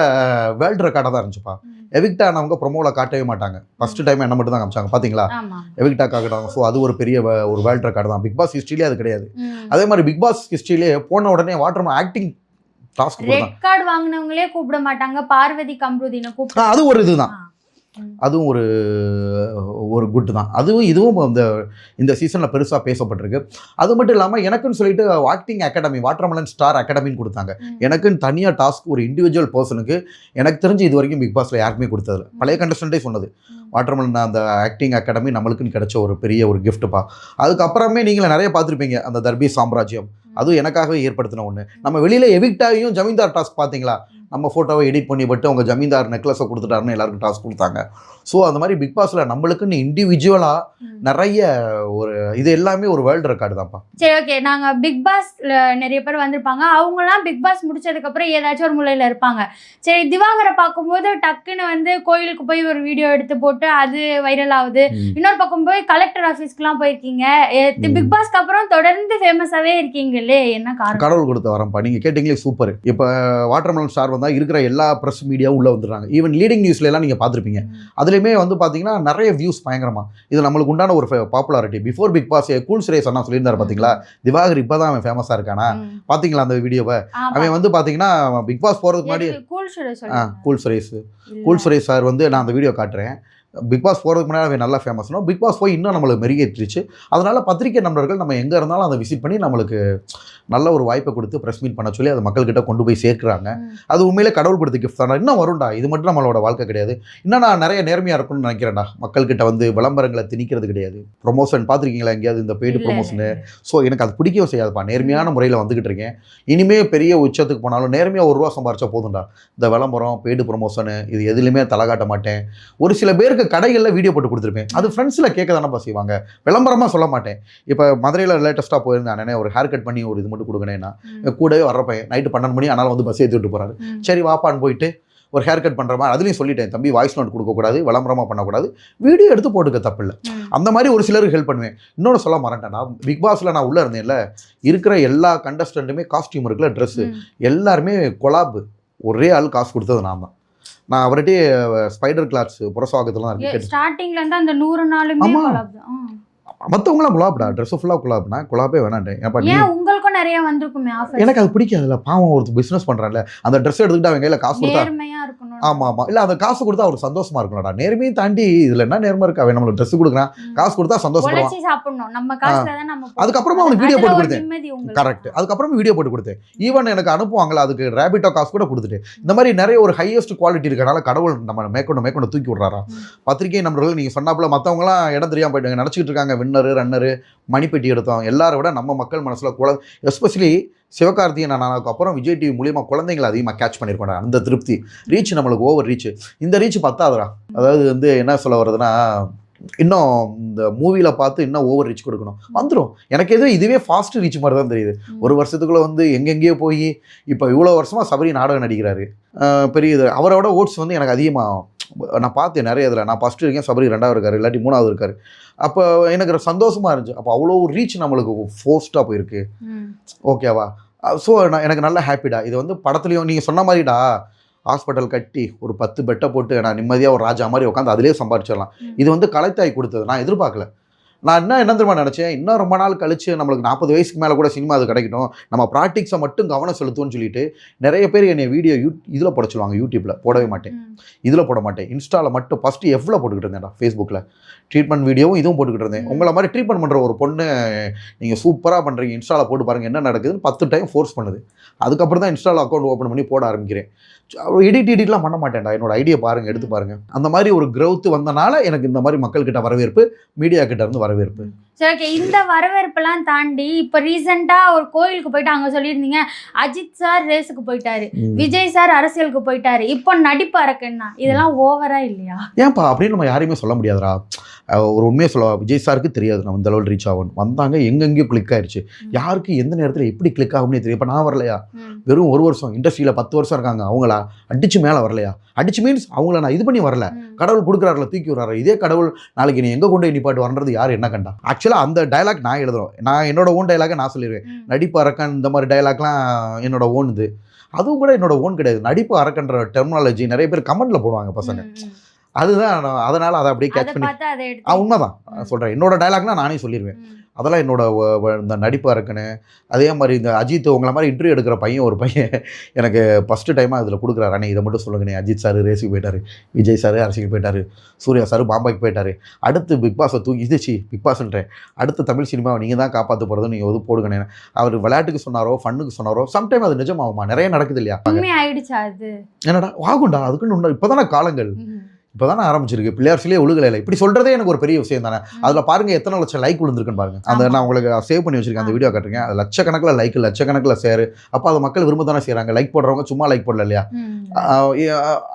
வேர்ல்டு ரெக்கார்டாக தான் இருந்துச்சுப்பா. எவிக்ட் ஆனவங்க ப்ரொமோவில் காட்டவே மாட்டாங்க. ஃபஸ்ட்டு டைம் என்ன மட்டும் தான் காமிச்சாங்க, பார்த்தீங்களா? எவிக்ட் ஆகிட்டாங்க. ஸோ அது ஒரு பெரிய ஒரு வேர்ல்டு ரெக்கார்டு தான். பிக் பாஸ் ஹிஸ்ட்ரியிலே அது கிடையாது. அதே மாதிரி பிக் பாஸ் ஹிஸ்ட்ரியிலே போன உடனே வாட்டர் ஆக்டிங் டாஸ்க்
ரெக்கார்டு வாங்கினவங்களே கூப்பிட மாட்டாங்க. பார்வதி கம்ருதீனை கூப்பிட்டு
அது ஒரு இதுதான். அதுவும் ஒரு குட் தான். இதுவும் இந்த சீசனில் பெருசாக பேசப்பட்டிருக்கு. அது மட்டும் இல்லாமல் எனக்குன்னு சொல்லிட்டு ஆக்டிங் அகாடமி, வாட்டர்மெலன் ஸ்டார் அகாடமின்னு கொடுத்தாங்க. எனக்குன்னு தனியாக டாஸ்க் ஒரு இண்டிவிஜுவல் பர்சனுக்கு எனக்கு தெரிஞ்சு இது வரைக்கும் பிக் பாஸில் யாருக்குமே கொடுத்ததில்ல. பழைய கண்டஸ்டன்ட்டே சொன்னது வாட்டர்மெலன் அந்த ஆக்டிங் அகாடமி நம்மளுக்குன்னு கிடைச்ச ஒரு பெரிய ஒரு கிஃப்ட்டுப்பா. அதுக்கப்புறமே நீங்களே நிறைய பார்த்துருப்பீங்க அந்த தர்பி சாம்ராஜ்யம். அதுவும் எனக்காகவே ஏற்படுத்தின ஒன்று. நம்ம வெளியில் எவிக்டாகியும் ஜமீன்தார் டாஸ்க் பார்த்தீங்களா? நம்ம ஃபோட்டோவை எடிட் பண்ணிவிட்டு அவங்க ஜமீன்தார் நெக்லஸை கொடுத்துட்டாருன்னு எல்லாருக்கும் டாஸ்க் கொடுத்தாங்க. ஸோ அந்த மாதிரி பிக் பாஸில் நம்மளுக்குன்னு இண்டிவிஜுவலாக நிறைய ஒரு இது எல்லாமே ஒரு வேர்ல்டு ரெக்கார்டு தான்ப்பா.
சரி, ஓகே. நாங்கள் பிக் பாஸில் நிறைய பேர் வந்திருப்பாங்க. அவங்களாம் பிக் பாஸ் முடிச்சதுக்கப்புறம் ஏதாச்சும் ஒரு மூலையில் இருப்பாங்க. சரி, திவாகரை பார்க்கும்போது டக்குன்னு வந்து கோயிலுக்கு போய் ஒரு வீடியோ எடுத்து போட்டு அது வைரல் ஆகுது. இன்னொரு பக்கம் போய் கலெக்டர் ஆஃபீஸ்க்குலாம் போயிருக்கீங்க. பிக் பாஸ்க்கு அப்புறம் தொடர்ந்து ஃபேமஸாகவே இருக்கீங்களே, என்ன காரணம்?
கடவுள் கொடுத்த வரம்பா. நீங்கள் கேட்டிங்களே சூப்பர். இப்போ வாட்டர்மெலன் ஸ்டார் வந்தால் இருக்கிற எல்லா ப்ரெஸ் மீடியாவும் உள்ளே வந்துடுறாங்க. ஈவன் லீடிங் நியூஸ்ல எல்லாம் நீங்கள் பார்த்துருப்பீங்க. அதுலேயுமே வந்து பார்த்தீங்கன்னா நிறைய வியூஸ் பயங்கரமாக. இது நம்மளுக்கு உண்டான ஒரு popularity. Before Bigg Boss cool Suresh அண்ணா சொல்லியிருந்தார் பார்த்தீங்களா, திவாகர் இப்போ தான் அவன் ஃபேமஸாக இருக்கானா? பார்த்தீங்களா அந்த வீடியோவை? அவன் வந்து பார்த்தீங்கன்னா பிக் பாஸ் போகிறதுக்கு முன்னாடி கூல் சுரேஷ் சார் வந்து நான் அந்த வீடியோ காட்டுறேன். பிக் பாஸ் போகிறதுக்கு முன்னாடி அவன் நல்லா ஃபேமஸ்னோ பிக் பாஸ் போய் இன்னும் நம்மளுக்கு மெருகேற்றிச்சு. அதனால் பத்திரிகை நண்பர்கள் நம்ம எங்கே இருந்தாலும் அதை விசிட் பண்ணி நம்மளுக்கு நல்ல ஒரு வாய்ப்பை கொடுத்து ப்ரெஸ் மீட் பண்ண சொல்லி அதை மக்கள்கிட்ட கொண்டு போய் சேர்க்குறாங்க. அது உண்மையிலே கடவுள் கொடுத்த கிஃப்ட் தானே. இன்னும் வரும்டா, இது மட்டும் நம்மளோட வாழ்க்கை கிடையாது. இன்னும் நான் நிறைய நேர்மையாக இருக்கணும்னு நினைக்கிறேன்டா. மக்கள்கிட்ட வந்து விளம்பரங்களை திணிக்கிறது கிடையாது. ப்ரொமோஷன் பார்த்துருக்கீங்களா எங்கேயாவது இந்த பெய்டு ப்ரொமோஷனு? ஸோ எனக்கு அது பிடிக்கவும் செய்யாதுப்பா. நேர்மையான முறையில் வந்துகிட்டு இருக்கேன். இனிமேல் பெரிய உச்சத்துக்கு போனாலும் நேர்மையாக ₹1 சம்பாரிச்சா போதும்டா. இந்த விளம்பரம் பெய்டு ப்ரொமோஷனு இது எதுலையுமே தலை காட்ட மாட்டேன். ஒரு சில பேருக்கு கடைகளில் வீடியோ போட்டு கொடுத்துருப்பேன். அது ஃப்ரெண்ட்ஸில் கேட்க தானேப்பா செய்வாங்க, விளம்பரமாக சொல்ல மாட்டேன். இப்போ மதுரையில் லேட்டஸ்ட்டாக போயிருந்தேன், ஒரு ஹேர் கட் பண்ணி ஒரு இது மட்டும் கொடுக்கணேன்னா கூடவே வர்றப்ப நைட்டு 12 மணி ஆனாலும் வந்து பஸ் ஏற்றி விட்டு போகிறாரு. சரி வாப்பான்னு போயிட்டு ஒரு ஹேர் கட் பண்ணுற மாதிரி அதுலேயும் சொல்லிட்டேன், தம்பி வாய்ஸ் நோட் கொடுக்கக்கூடாது, விளம்பரமாக பண்ணக்கூடாது, வீடியோ எடுத்து போட்டுக்க தப்பில்லை. அந்த மாதிரி ஒரு சிலருக்கு ஹெல்ப் பண்ணுவேன். இன்னொன்று சொல்ல மறந்துட்டேன், பிக் பாஸில் நான் உள்ளே இருந்தேன்ல, இருக்கிற எல்லா கண்டஸ்டண்ட்டுமே காஸ்டியூம் இருக்குல்ல, ட்ரெஸ்ஸு எல்லாருமே கொலாப். ஒரே ஆள் காசு கொடுத்தது நான் தான். நான் அவர்கிட்ட ஸ்பைடர் கிளாத்ஸ் புறசாகத்தெல்லாம் இருக்கு.
ஸ்டார்டிங்ல இருந்து அந்த 100 நாளுமே
மற்றவங்களாம் குலாப்டா, ட்ரெஸ் ஃபுல்லாக குலாப்னா குலாப்பே வேணாண்டேன்.
உங்களுக்கும் நிறைய வந்திருக்குமே ஆஃபர்.
எனக்கு அது பிடிக்காதுல்ல. பாவம் ஒரு பிஸ்னஸ் பண்ணுறான்ல, அந்த ட்ரெஸ் எடுத்துக்கிட்டு அவங்க கையில் காசு கொடுத்தா ஆமாம் இல்லை அந்த காசு கொடுத்தா அவருக்கு சந்தோஷமா இருக்கணும்டா. நேர்மையும் தாண்டி இதில் என்ன நேர்மை இருக்கா? அவன் நம்மளுக்கு ட்ரெஸ் கொடுக்குறான், காசு கொடுத்தா சந்தோஷப்படுவான். அதுக்கப்புறமா அவனுக்கு வீடியோ போட்டு கொடுத்தேன். கரெக்ட். அதுக்கப்புறமா வீடியோ போட்டு கொடுத்தேன். ஈவன் எனக்கு அனுப்புவாங்களா, அதுக்கு ரேபிட்டோ காசு கூட கொடுத்துட்டு. இந்த மாதிரி நிறைய ஒரு ஹையஸ்ட் குவாலிட்டி இருக்கனால கடவுள் நம்ம மேற்கொண்டு தூக்கி விட்றாரா. பத்திரிகை நண்பர்கள் நீங்கள் சொன்னாப்புல மற்றவங்களாம் இடம் தெரியாமல் போயிட்டாங்க, நினச்சிக்கிட்டு இருக்காங்க வின்னரு ரன்னரு மணிப்பெட்டி எடுத்தோம். எல்லாரை விட நம்ம மக்கள் மனசில் எஸ்பெஷலி சிவகார்த்திகேயன் அண்ணாவுக்கு அப்புறம் விஜய் டிவி மூலியமாக குழந்தைங்களை அதிகமாக கேட்ச் பண்ணியிருக்கோம். அந்த திருப்தி ரீச் நம்மளுக்கு ஓவர் ரீச். இந்த ரீச் பத்தாதுரா. அதாவது வந்து என்ன சொல்ல வருதுன்னா, இன்னும் இந்த மூவியில் பார்த்து இன்னும் ஓவர் ரீச் கொடுக்கணும், வந்துடும். எனக்கு எதுவும் இதுவே ஃபாஸ்ட் ரீச் மாதிரி தான் தெரியுது. ஒரு வருஷத்துக்குள்ளே வந்து எங்கெங்கேயோ போய் இப்போ இவ்வளோ வருஷமாக சபரி நாடகம் நடிக்கிறாரு, பெரிய இது. அவரோட ஓட்ஸ் வந்து எனக்கு அதிகமாக நான் பார்த்தேன் நிறைய இதில். நான் ஃபஸ்ட்டு இருக்கேன், சபரி 2வது இருக்காரு, இல்லாட்டி 3வது இருக்காரு. அப்போ எனக்கு சந்தோஷமாக இருந்துச்சு. அப்போ அவ்வளோ ரீச் நம்மளுக்கு ஃபோர்ஸ்டாக போயிருக்கு. ஓகேவா? ஸோ எனக்கு நல்ல ஹாப்பிடா. இது வந்து படத்துலையும் நீங்கள் சொன்ன மாதிரிடா, ஹாஸ்பிட்டல் கட்டி ஒரு 10 பெட்டை போட்டு நான் நிம்மதியாக ஒரு ராஜா மாதிரி உட்காந்து அதிலே சம்பாரிச்சிடலாம். இது வந்து கலைத்தாய் கொடுத்தது, நான் எதிர்பார்க்கல. நான் என்ன தெரியுமா நினச்சேன், இன்னும் ரொம்ப நாள் கழிச்சு நம்மளுக்கு 40 வயசுக்கு மேலே கூட சினிமா அது கிடைக்கட்டும், நம்ம ப்ராக்டிக்ஸை மட்டும் கவனம் செலுத்துவோம்னு சொல்லிட்டு நிறைய பேர் என்னை வீடியோ இதில் போட சொல்லுவாங்க. யூடியூப்பில் போடவே மாட்டேன், இதில் போட மாட்டேன், இன்ஸ்டாவில் மட்டும் ஃபஸ்ட்டு எவ்வளோ போட்டுக்கிட்டு இருந்தேன்டா. ஃபேஸ்புக்கில் ட்ரீட்மெண்ட் வீடியோவும் இதுவும் போட்டுக்கிட்டு இருந்தேன். உங்களை மாதிரி ட்ரீட்மெண்ட் பண்ணுற ஒரு பொண்ணு நீங்கள் சூப்பராக பண்ணுறீங்க, இன்ஸ்டாவில் போட்டு பாருங்கள் என்ன நடக்குதுன்னு 10 டைம் ஃபோர்ஸ் பண்ணுது. அதுக்கப்புறம் தான் இன்ஸ்டாவில் அக்கௌண்ட் ஓப்பன் பண்ணி போட ஆரம்பிக்கிறேன். எடிட்லாம் பண்ண மாட்டேன்டா, என்னோட ஐடியா பாருங்கள், எடுத்து பாருங்கள். அந்த மாதிரி ஒரு க்ரௌத் வந்தனால எனக்கு இந்த மாதிரி மக்கள்கிட்ட வரவேற்பு, மீடியா கிட்ட இருந்து வரவேற்பு.
சரி, ஓகே. இந்த வரவேற்பெல்லாம் தாண்டி இப்போ ரீசெண்டாக ஒரு கோயிலுக்கு போயிட்டு அங்கே சொல்லியிருந்தீங்க, அஜித் சார் ரேஸுக்கு போயிட்டாரு, விஜய் சார் அரசியலுக்கு போயிட்டாரு, இப்போ நடிப்பு அரக்கன்னா, இதெல்லாம் ஓவரா இல்லையா?
ஏன்ப்பா அப்படின்னு நம்ம யாரையுமே சொல்ல முடியாதுரா. ஒரு உண்மையை சொல்ல, விஜய் சாருக்கு தெரியாது நம்ம இந்த லெவல் ரீச் ஆகும். வந்தாங்க, எங்கெங்கேயோ கிளிக் ஆயிடுச்சு. யாருக்கு எந்த நேரத்தில் எப்படி கிளிக் ஆகும்னே தெரியும். இப்போ நான் வரலையா, வெறும் 1 வருஷம் இண்டஸ்ட்ரியில் 10 வருஷம் இருக்காங்க, அவங்களா அடிச்சு மேலே வரலையா? அடிச்சு மீன்ஸ் அவங்கள நான் இது பண்ணி வரல, கடவுள் கொடுக்குறாருல தூக்கி விடுறாரு. இதே கடவுள் நாளைக்கு நீ எங்கே கொண்டு நிப்பாட்டு வரன்றது யார் என்ன கண்டா? ஆக்சுவலாக அந்த டைலாக் நான் எழுதுறோம், நான் என்னோட ஓன் டைலாக நான் சொல்லிடுவேன். நடிப்பு அரக்கன் இந்த மாதிரி டைலாக்லாம் என்னோட ஓன் இது. அதுவும் கூட என்னோட ஓன் கிடையாது. நடிப்பு அரக்கன்ற டெர்மினாலஜி நிறைய பேர் கமெண்ட்ல போடுவாங்க பசங்க. அதுதான் அதனால் அதை அப்படியே கேட்ச் பண்ணி உண்மைதான் சொல்கிறேன். என்னோட டைலாக்னா நானே சொல்லிடுவேன். அதெல்லாம் என்னோட இந்த நடிப்பு அரக்கனு. அதே மாதிரி இந்த அஜித் உங்களை மாதிரி இன்டர்வியூ எடுக்கிற ஒரு பையன் எனக்கு ஃபஸ்ட்டு டைமாக அதில் கொடுக்குறாரு. அண்ணே இதை மட்டும் சொல்லுங்கண்ணே, அஜித் சார் ரேஸுக்கு போயிட்டார், விஜய் சார் அரசியலுக்கு போயிட்டார், சூர்யா சார் பாம்பாய்க்கு போயிட்டார், அடுத்து பிக் பாஸை தூக்கி பிக் பாஸ்ன்றேன், அடுத்த தமிழ் சினிமாவை நீங்கள் தான் காப்பாற்ற போகிறது, நீங்கள் எது போடுங்கண்ணே. அவர் விளையாட்டுக்கு சொன்னாரோ ஃபன்னுக்கு சொன்னாரோ சம்டைம் அது நிஜமாகுமா? நிறைய நடக்குது இல்லையா? என்னடா ஆகும்டா, அதுக்குன்னு இப்போ தானே காலங்கள், இப்போ தானே ஆரம்பிச்சிருக்கு. பிள்ளையார்ஸ்லேயே ஒழுகலை இப்படி சொல்கிறதே எனக்கு ஒரு பெரிய விஷயம் தானே. அதில் பாருங்கள் எத்தனை லட்சம் லைக் விழுந்துருக்குன்னு பாருங்கள். அந்த நான் உங்களுக்கு சேவ் பண்ணி வச்சிருக்கேன், அந்த வீடியோ காட்டுறேன். அது லட்சக்கணக்கில் லைக், லட்சக்கணக்கில் ஷேர். அப்போ அதை மக்கள் விரும்ப தானே செய்கிறாங்க. லைக் போடுறவங்க சும்மா லைக் போடல இல்லையா?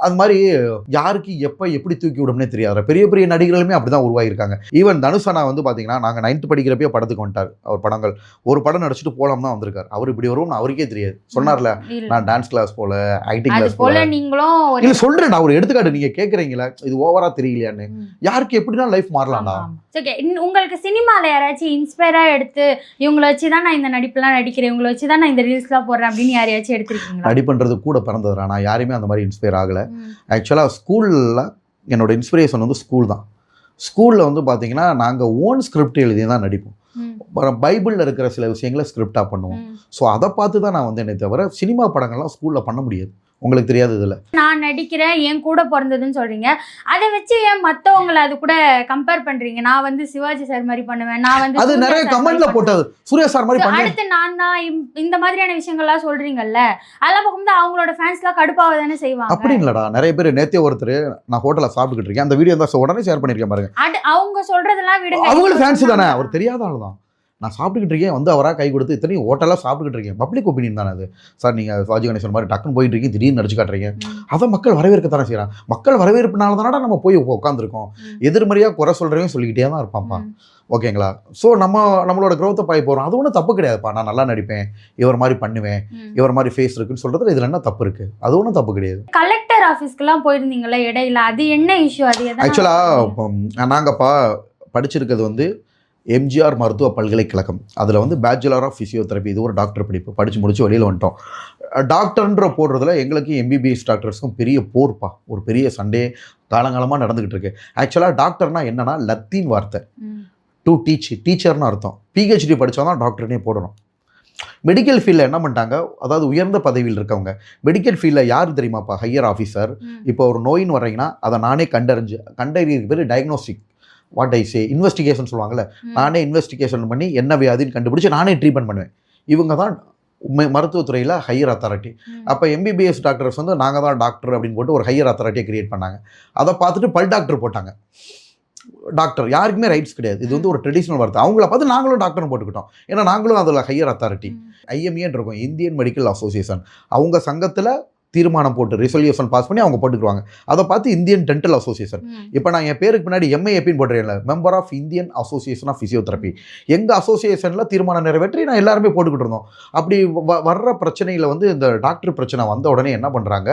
அது மாதிரி யாருக்கு எப்போ எப்படி தூக்கி விடும்னே தெரியாது. பெரிய பெரிய நடிகர்களுமே அப்படி தான் உருவாகிருக்காங்க. ஈவன் தனுஷனா வந்து பார்த்தீங்கன்னா, நாங்கள் 9th படிக்கிறப்பே படத்துக்கு வந்துட்டார். அவர் படங்கள் ஒரு படம் நடிச்சுட்டு போலாம் தான் வந்திருக்காரு. அவர் இப்படி வரும்னு அவருக்கே தெரியாது. சொன்னார்ல, நான் டான்ஸ் கிளாஸ் போல, ஆக்டிங் கிளாஸ் போல. நீங்களும் இல்லை சொல்கிறேன், நான் ஒரு எடுத்துக்காட்டு நீங்கள் கேட்குறீங்களா, இது ஓவரா தெரியலையான்னு. யாருக்கு எப்படின்னா லைஃப் மாறலாம்டா.
உங்களுக்கு சினிமால யாராச்சும் இன்ஸ்பயரா எடுத்து இவங்களை வச்சுதான் நான் இந்த நடிப்புலாம் நடிக்கிறேன், இவங்களை வச்சுதான் நான் இந்த ரீல்ஸ்லாம் போடுறேன் அப்படின்னு யாரையாச்சும் எடுத்துருக்கீங்களா? நடிப்புன்றது கூட பிறந்ததுரா. நான் யாரையுமே அந்த மாதிரி இன்ஸ்பயர் ஆகலை. ஆக்சுவலாக ஸ்கூலில் என்னோட இன்ஸ்பிரேஷன் வந்து ஸ்கூல் தான். ஸ்கூலில் வந்து பார்த்தீங்கன்னா நாங்கள் ஓன் ஸ்கிரிப்ட் எழுதி தான் நடிப்போம். பைபிளில் இருக்கிற சில விஷயங்களை ஸ்கிரிப்டாக பண்ணுவோம். ஸோ அதை பார்த்து தான் நான் வந்து என்னை தவிர சினிமா படங்கள்லாம் ஸ்கூலில் பண்ண முடியாது.
உங்களுக்கு தெரியாது இதில்.
நான் நடிக்கிறேன், என் கூட பிறந்ததுன்னு சொல்றீங்க. அதை வச்சு ஏன் மத்தவங்கள அது கூட கம்பேர் பண்றீங்க? நான் வந்து சிவாஜி சார் மாதிரி பண்ணுவேன், நான் வந்து
அது
சூர்யா
நிறைய
சார் மாதிரி
கமெண்ட்ல
பண்ணுவேன்.
போட்டது சூர்யா சார் மாதிரி பண்ண.
அடுத்து நான் தான் இந்த மாதிரியான விஷயங்கள்லாம் சொல்றீங்கல்ல, அதெல்லாம் பார்க்கும்போது அவங்களோட ஃபேன்ஸ்லாம் கடுப்பாக தானே செய்வாங்க.
அப்படி இல்லடா, நிறைய பேர் நேத்தே ஒருத்தர் நான் ஹோட்டலில் சாப்பிட்டுக்கிட்டு இருக்கேன், அந்த வீடியோ தான் உடனே ஷேர் பண்ணியிருக்கேன் பாருங்க.
அவங்க சொல்றதெல்லாம் விடுங்க.
அவங்களும் ஃபேன்ஸ் தானே, அவர் தெரியாத ஆள் தான். நான் சாப்பிட்டுக்கிட்டு இருக்கேன், வந்து அவராக கை கொடுத்து இத்தனையும் ஹோட்டலாக சாப்பிட்டுக்கிட்டு இருக்கேன். பப்ளிக் ஒப்பீனியன் தானே அது. சார் நீங்கள் சிவாஜி கணேசன் மாதிரி டக்குன்னு போயிட்டு இருக்கீங்க, திடீர்னு நடிச்சு காட்டுறீங்க. அதை மக்கள் வரவேற்கத்தானே செய்கிறாங்க. மக்கள் வரவேற்புனால தானடா நம்ம போய் உட்காந்துருக்கோம். எதிர்மறையாக குறை சொல்கிறவங்க சொல்லிக்கிட்டே தான் இருப்பான்ப்பா. ஓகேங்களா? ஸோ நம்மளோட க்ரோத்தை பாய் போகிறோம். அது ஒன்றும் தப்பு கிடையாதுப்பா. நான் நல்லா நடிப்பேன், இவர் மாதிரி பண்ணுவேன், இவர் மாதிரி ஃபேஸ் இருக்குன்னு சொல்கிறதுல இதில் என்ன தப்பு இருக்குது? அது ஒன்றும் தப்பு கிடையாது.
கலெக்டர் ஆஃபீஸ்க்குலாம் போயிருந்தீங்களா இடையில? அது என்ன இஷ்யூ? அது
ஆக்சுவலாக நாங்கப்பா படிச்சிருக்கிறது வந்து எம்ஜிஆர் மருத்துவ பல்கலைக்கழகம். அதில் வந்து பேச்சுலர் ஆஃப் ஃபிசியோதெரப்பி, இது ஒரு டாக்டர் படிப்பு. படித்து முடிச்சு வெளியில் வந்துட்டோம். டாக்டர்ன்ற போடுறதுல எங்களுக்கு எம்பிபிஎஸ் டாக்டர்ஸ்க்கும் பெரிய போர்ப்பா, ஒரு பெரிய சண்டே காலங்காலமாக நடந்துக்கிட்டு இருக்கு. ஆக்சுவலாக டாக்டர்னா என்னன்னா லத்தீன் வார்த்தை, டு டீச்சர்னு அர்த்தம். பிஹெச்டி படித்தா தான் டாக்டர்னே போடணும். மெடிக்கல் ஃபீல்டில் என்ன பண்ணிட்டாங்க, அதாவது உயர்ந்த பதவியில் இருக்கவங்க மெடிக்கல் ஃபீல்டில் யார் தெரியுமாப்பா? Higher officer. இப்போ ஒரு நோயின்னு வர்றீங்கன்னா அதை நானே கண்டறியதுக்கு பேர் diagnostic, what I say, investigation சொல்லுவாங்கள்ல. நானே இன்வெஸ்டிகேஷன் பண்ணி என்ன வியாதின்னு கண்டுபிடிச்சி நானே ட்ரீட்மெண்ட் பண்ணுவேன். இவங்க தான் மருத்துவத்துறையில் ஹையர் அத்தாரிட்டி. அப்போ எம்பிபிஎஸ் டாக்டர்ஸ் வந்து நாங்கள் தான் டாக்டர் அப்படின்னு போட்டு ஒரு ஹையர் அத்தாரிட்டியை கிரியேட் பண்ணாங்க. அதை பார்த்துட்டு பல் டாக்டர் போட்டாங்க. டாக்டர் யாருக்குமே ரைட்ஸ் கிடையாது. இது வந்து ஒரு ட்ரெடிஷ்னல் வார்த்தை. அவங்கள பார்த்து நாங்களும் டாக்டர்னு போட்டுக்கிட்டோம். ஏன்னா நாங்களும் அதில் ஹையர் அத்தாரிட்டி. ஐஎம்ஏன்னு இருக்கும், இந்தியன் மெடிக்கல் அசோசியேஷன். அவங்க சங்கத்தில் தீர்மானம் போட்டு ரெசல்யூஷன் பாஸ் பண்ணி அவங்க போட்டுக்குவாங்க. அதை பார்த்து இந்தியன் டென்டல் அசோசியேஷன். இப்போ நான் என் பேருக்கு பின்னாடி எம்ஏஎப்பின்னு போட்டுறேன்ல, member of Indian association of physiotherapy. எங்கள் அசோசியேஷனில் தீர்மானம் நிறைவேற்றி நான் எல்லாருமே போட்டுக்கிட்டு இருந்தோம். அப்படி வர்ற பிரச்சனையில் வந்து இந்த டாக்டர் பிரச்சனை வந்த உடனே என்ன பண்ணுறாங்க,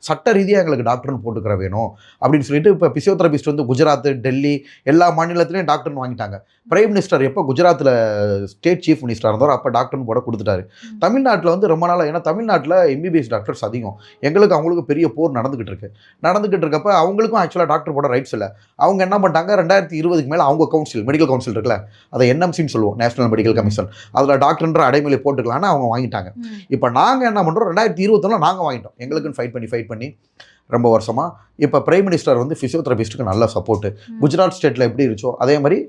சட்ட ரீதியாக எங்களுக்கு டாக்டர்னு போட்டுக்கிற வேணும் அப்படின்னு சொல்லிட்டு இப்போ ஃபிசியோதெரபிஸ்ட் வந்து குஜராத், டெல்லி எல்லா மாநிலத்திலையும் டாக்டர்னு வாங்கிட்டாங்க. பிரைம் மினிஸ்டர் எப்போ குஜராத்தில் ஸ்டேட் சீஃப் மினிஸ்டர் இருந்தாரோ அப்போ டாக்டர்னு போட கொடுத்துட்டாரு. தமிழ்நாட்டில் வந்து ரொம்ப நாளாக, ஏன்னா தமிழ்நாட்டில் எம்பிபிஎஸ் டாக்டர்ஸ் அதிகம், எங்களுக்கு அவங்களுக்கு பெரிய போர் நடந்துகிட்டு இருக்கப்ப அவங்களுக்கும் ஆக்சுவலாக டாக்டர் போட ரைட்ஸ் இல்லை. அவங்க என்ன பண்ணிட்டாங்க, 2020 மேலே அவங்க கவுன்சில், மெடிக்கல் கவுன்சில் இருக்குல்ல, அதை என்எம்சின்னு சொல்லுவோம், நேஷனல் மெடிக்கல் கமிஷன், அதில் டாக்டர்ன்ற அடைமொழி போட்டுக்கலான்னு அவங்க வாங்கிட்டாங்க. இப்போ நாங்கள் என்ன பண்ணுறோம், 2021 நாங்கள் வாங்கிட்டோம். எங்களுக்குன்னு ஃபைட் பண்ணி ரொம்ப வருஷமாக. இப்போ பிரைம் மினிஸ்டர் வந்து ஃபிசியோதெரபிஸ்ட்டுக்கு நல்ல சப்போர்ட்டு. குஜராத் ஸ்டேட்டில் எப்படி இருந்துச்சோ அதே மாதிரி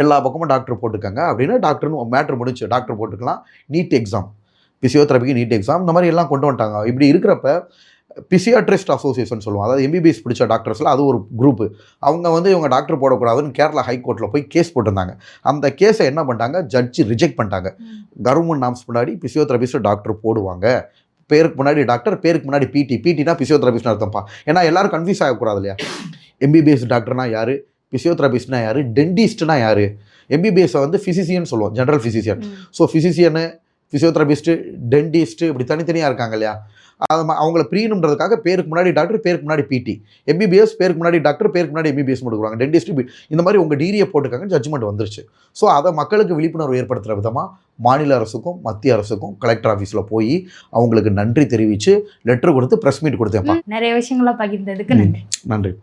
எல்லா பக்கமும் டாக்டர் போட்டுக்கங்க அப்படின்னு டாக்டர்னு மேட்ரு முடிச்சு டாக்டர் போட்டுக்கலாம். நீட் எக்ஸாம், ஃபிசியோதெரபிக்கு நீட் எக்ஸாம், இந்த மாதிரி எல்லாம் கொண்டு வந்துட்டாங்க. இப்படி இருக்கிறப்ப பிசியாட்ரிஸ்ட் அசோசியேஷன் சொல்லுவோம், அதாவது எம்பிபிஎஸ் பிடிச்ச டாக்டர்ஸில் அது ஒரு குரூப்பு. அவங்க வந்து இவங்க டாக்டர் போடக்கூடாதுன்னு கேரளா ஹைகோர்ட்டில் போய் கேஸ் போட்டிருந்தாங்க. அந்த கேஸை என்ன பண்ணிட்டாங்க, ஜட்ஜி ரிஜெக்ட் பண்ணிட்டாங்க. கவர்மெண்ட் நாம்ஸ் முன்னாடி பிசியோதெரபிஸ்ட் டாக்டர் போடுவாங்க. பேருக்கு முன்னாடி டாக்டர், பேருக்கு முன்னாடி பிடினா பிசியோதெரபிஸ்ட்னு அர்த்தம்ப்பா. ஏன்னா எல்லாரும் கன்ஃபியூஸ் ஆகக்கூடாது இல்லையா? எம்பிபிஎஸ் டாக்டர்னா யார், பிசியோதெரபிஸ்ட்னா யார், டென்டிஸ்ட்னா யார்? எம்பிபிஎஸ்ஸை வந்து ஃபிசிசியன் சொல்லுவோம், general physician. So physician, physiotherapist, dentist இப்படி தனித்தனியாக இருக்காங்க இல்லையா? அவங்கள பிரியணுன்றதுக்காக பேருக்கு முன்னாடி டாக்டர், பேருக்கு முன்னாடி பிடி. எம்பிபிஎஸ் பேருக்கு முன்னாடி டாக்டர், பேருக்கு முன்னாடி எம்பிபிஎஸ் கொடுக்குறாங்க. டென்டிஸ்ட் இந்த மாதிரி உங்கள் டிகிரியை போட்டுக்காங்க, ஜட்ஜ்மெண்ட் வந்துருச்சு. ஸோ அதை மக்களுக்கு விழிப்புணர்வு ஏற்படுத்துகிற விதமாக மாநில அரசுக்கும் மத்திய அரசுக்கும் கலெக்டர் ஆஃபீஸில் போய் அவங்களுக்கு நன்றி தெரிவித்து லெட்டர் கொடுத்து ப்ரெஸ் மீட் கொடுத்தேன்ப்பா.
நிறைய விஷயங்களா பகிர்ந்ததுக்கு நன்றி.
நன்றி.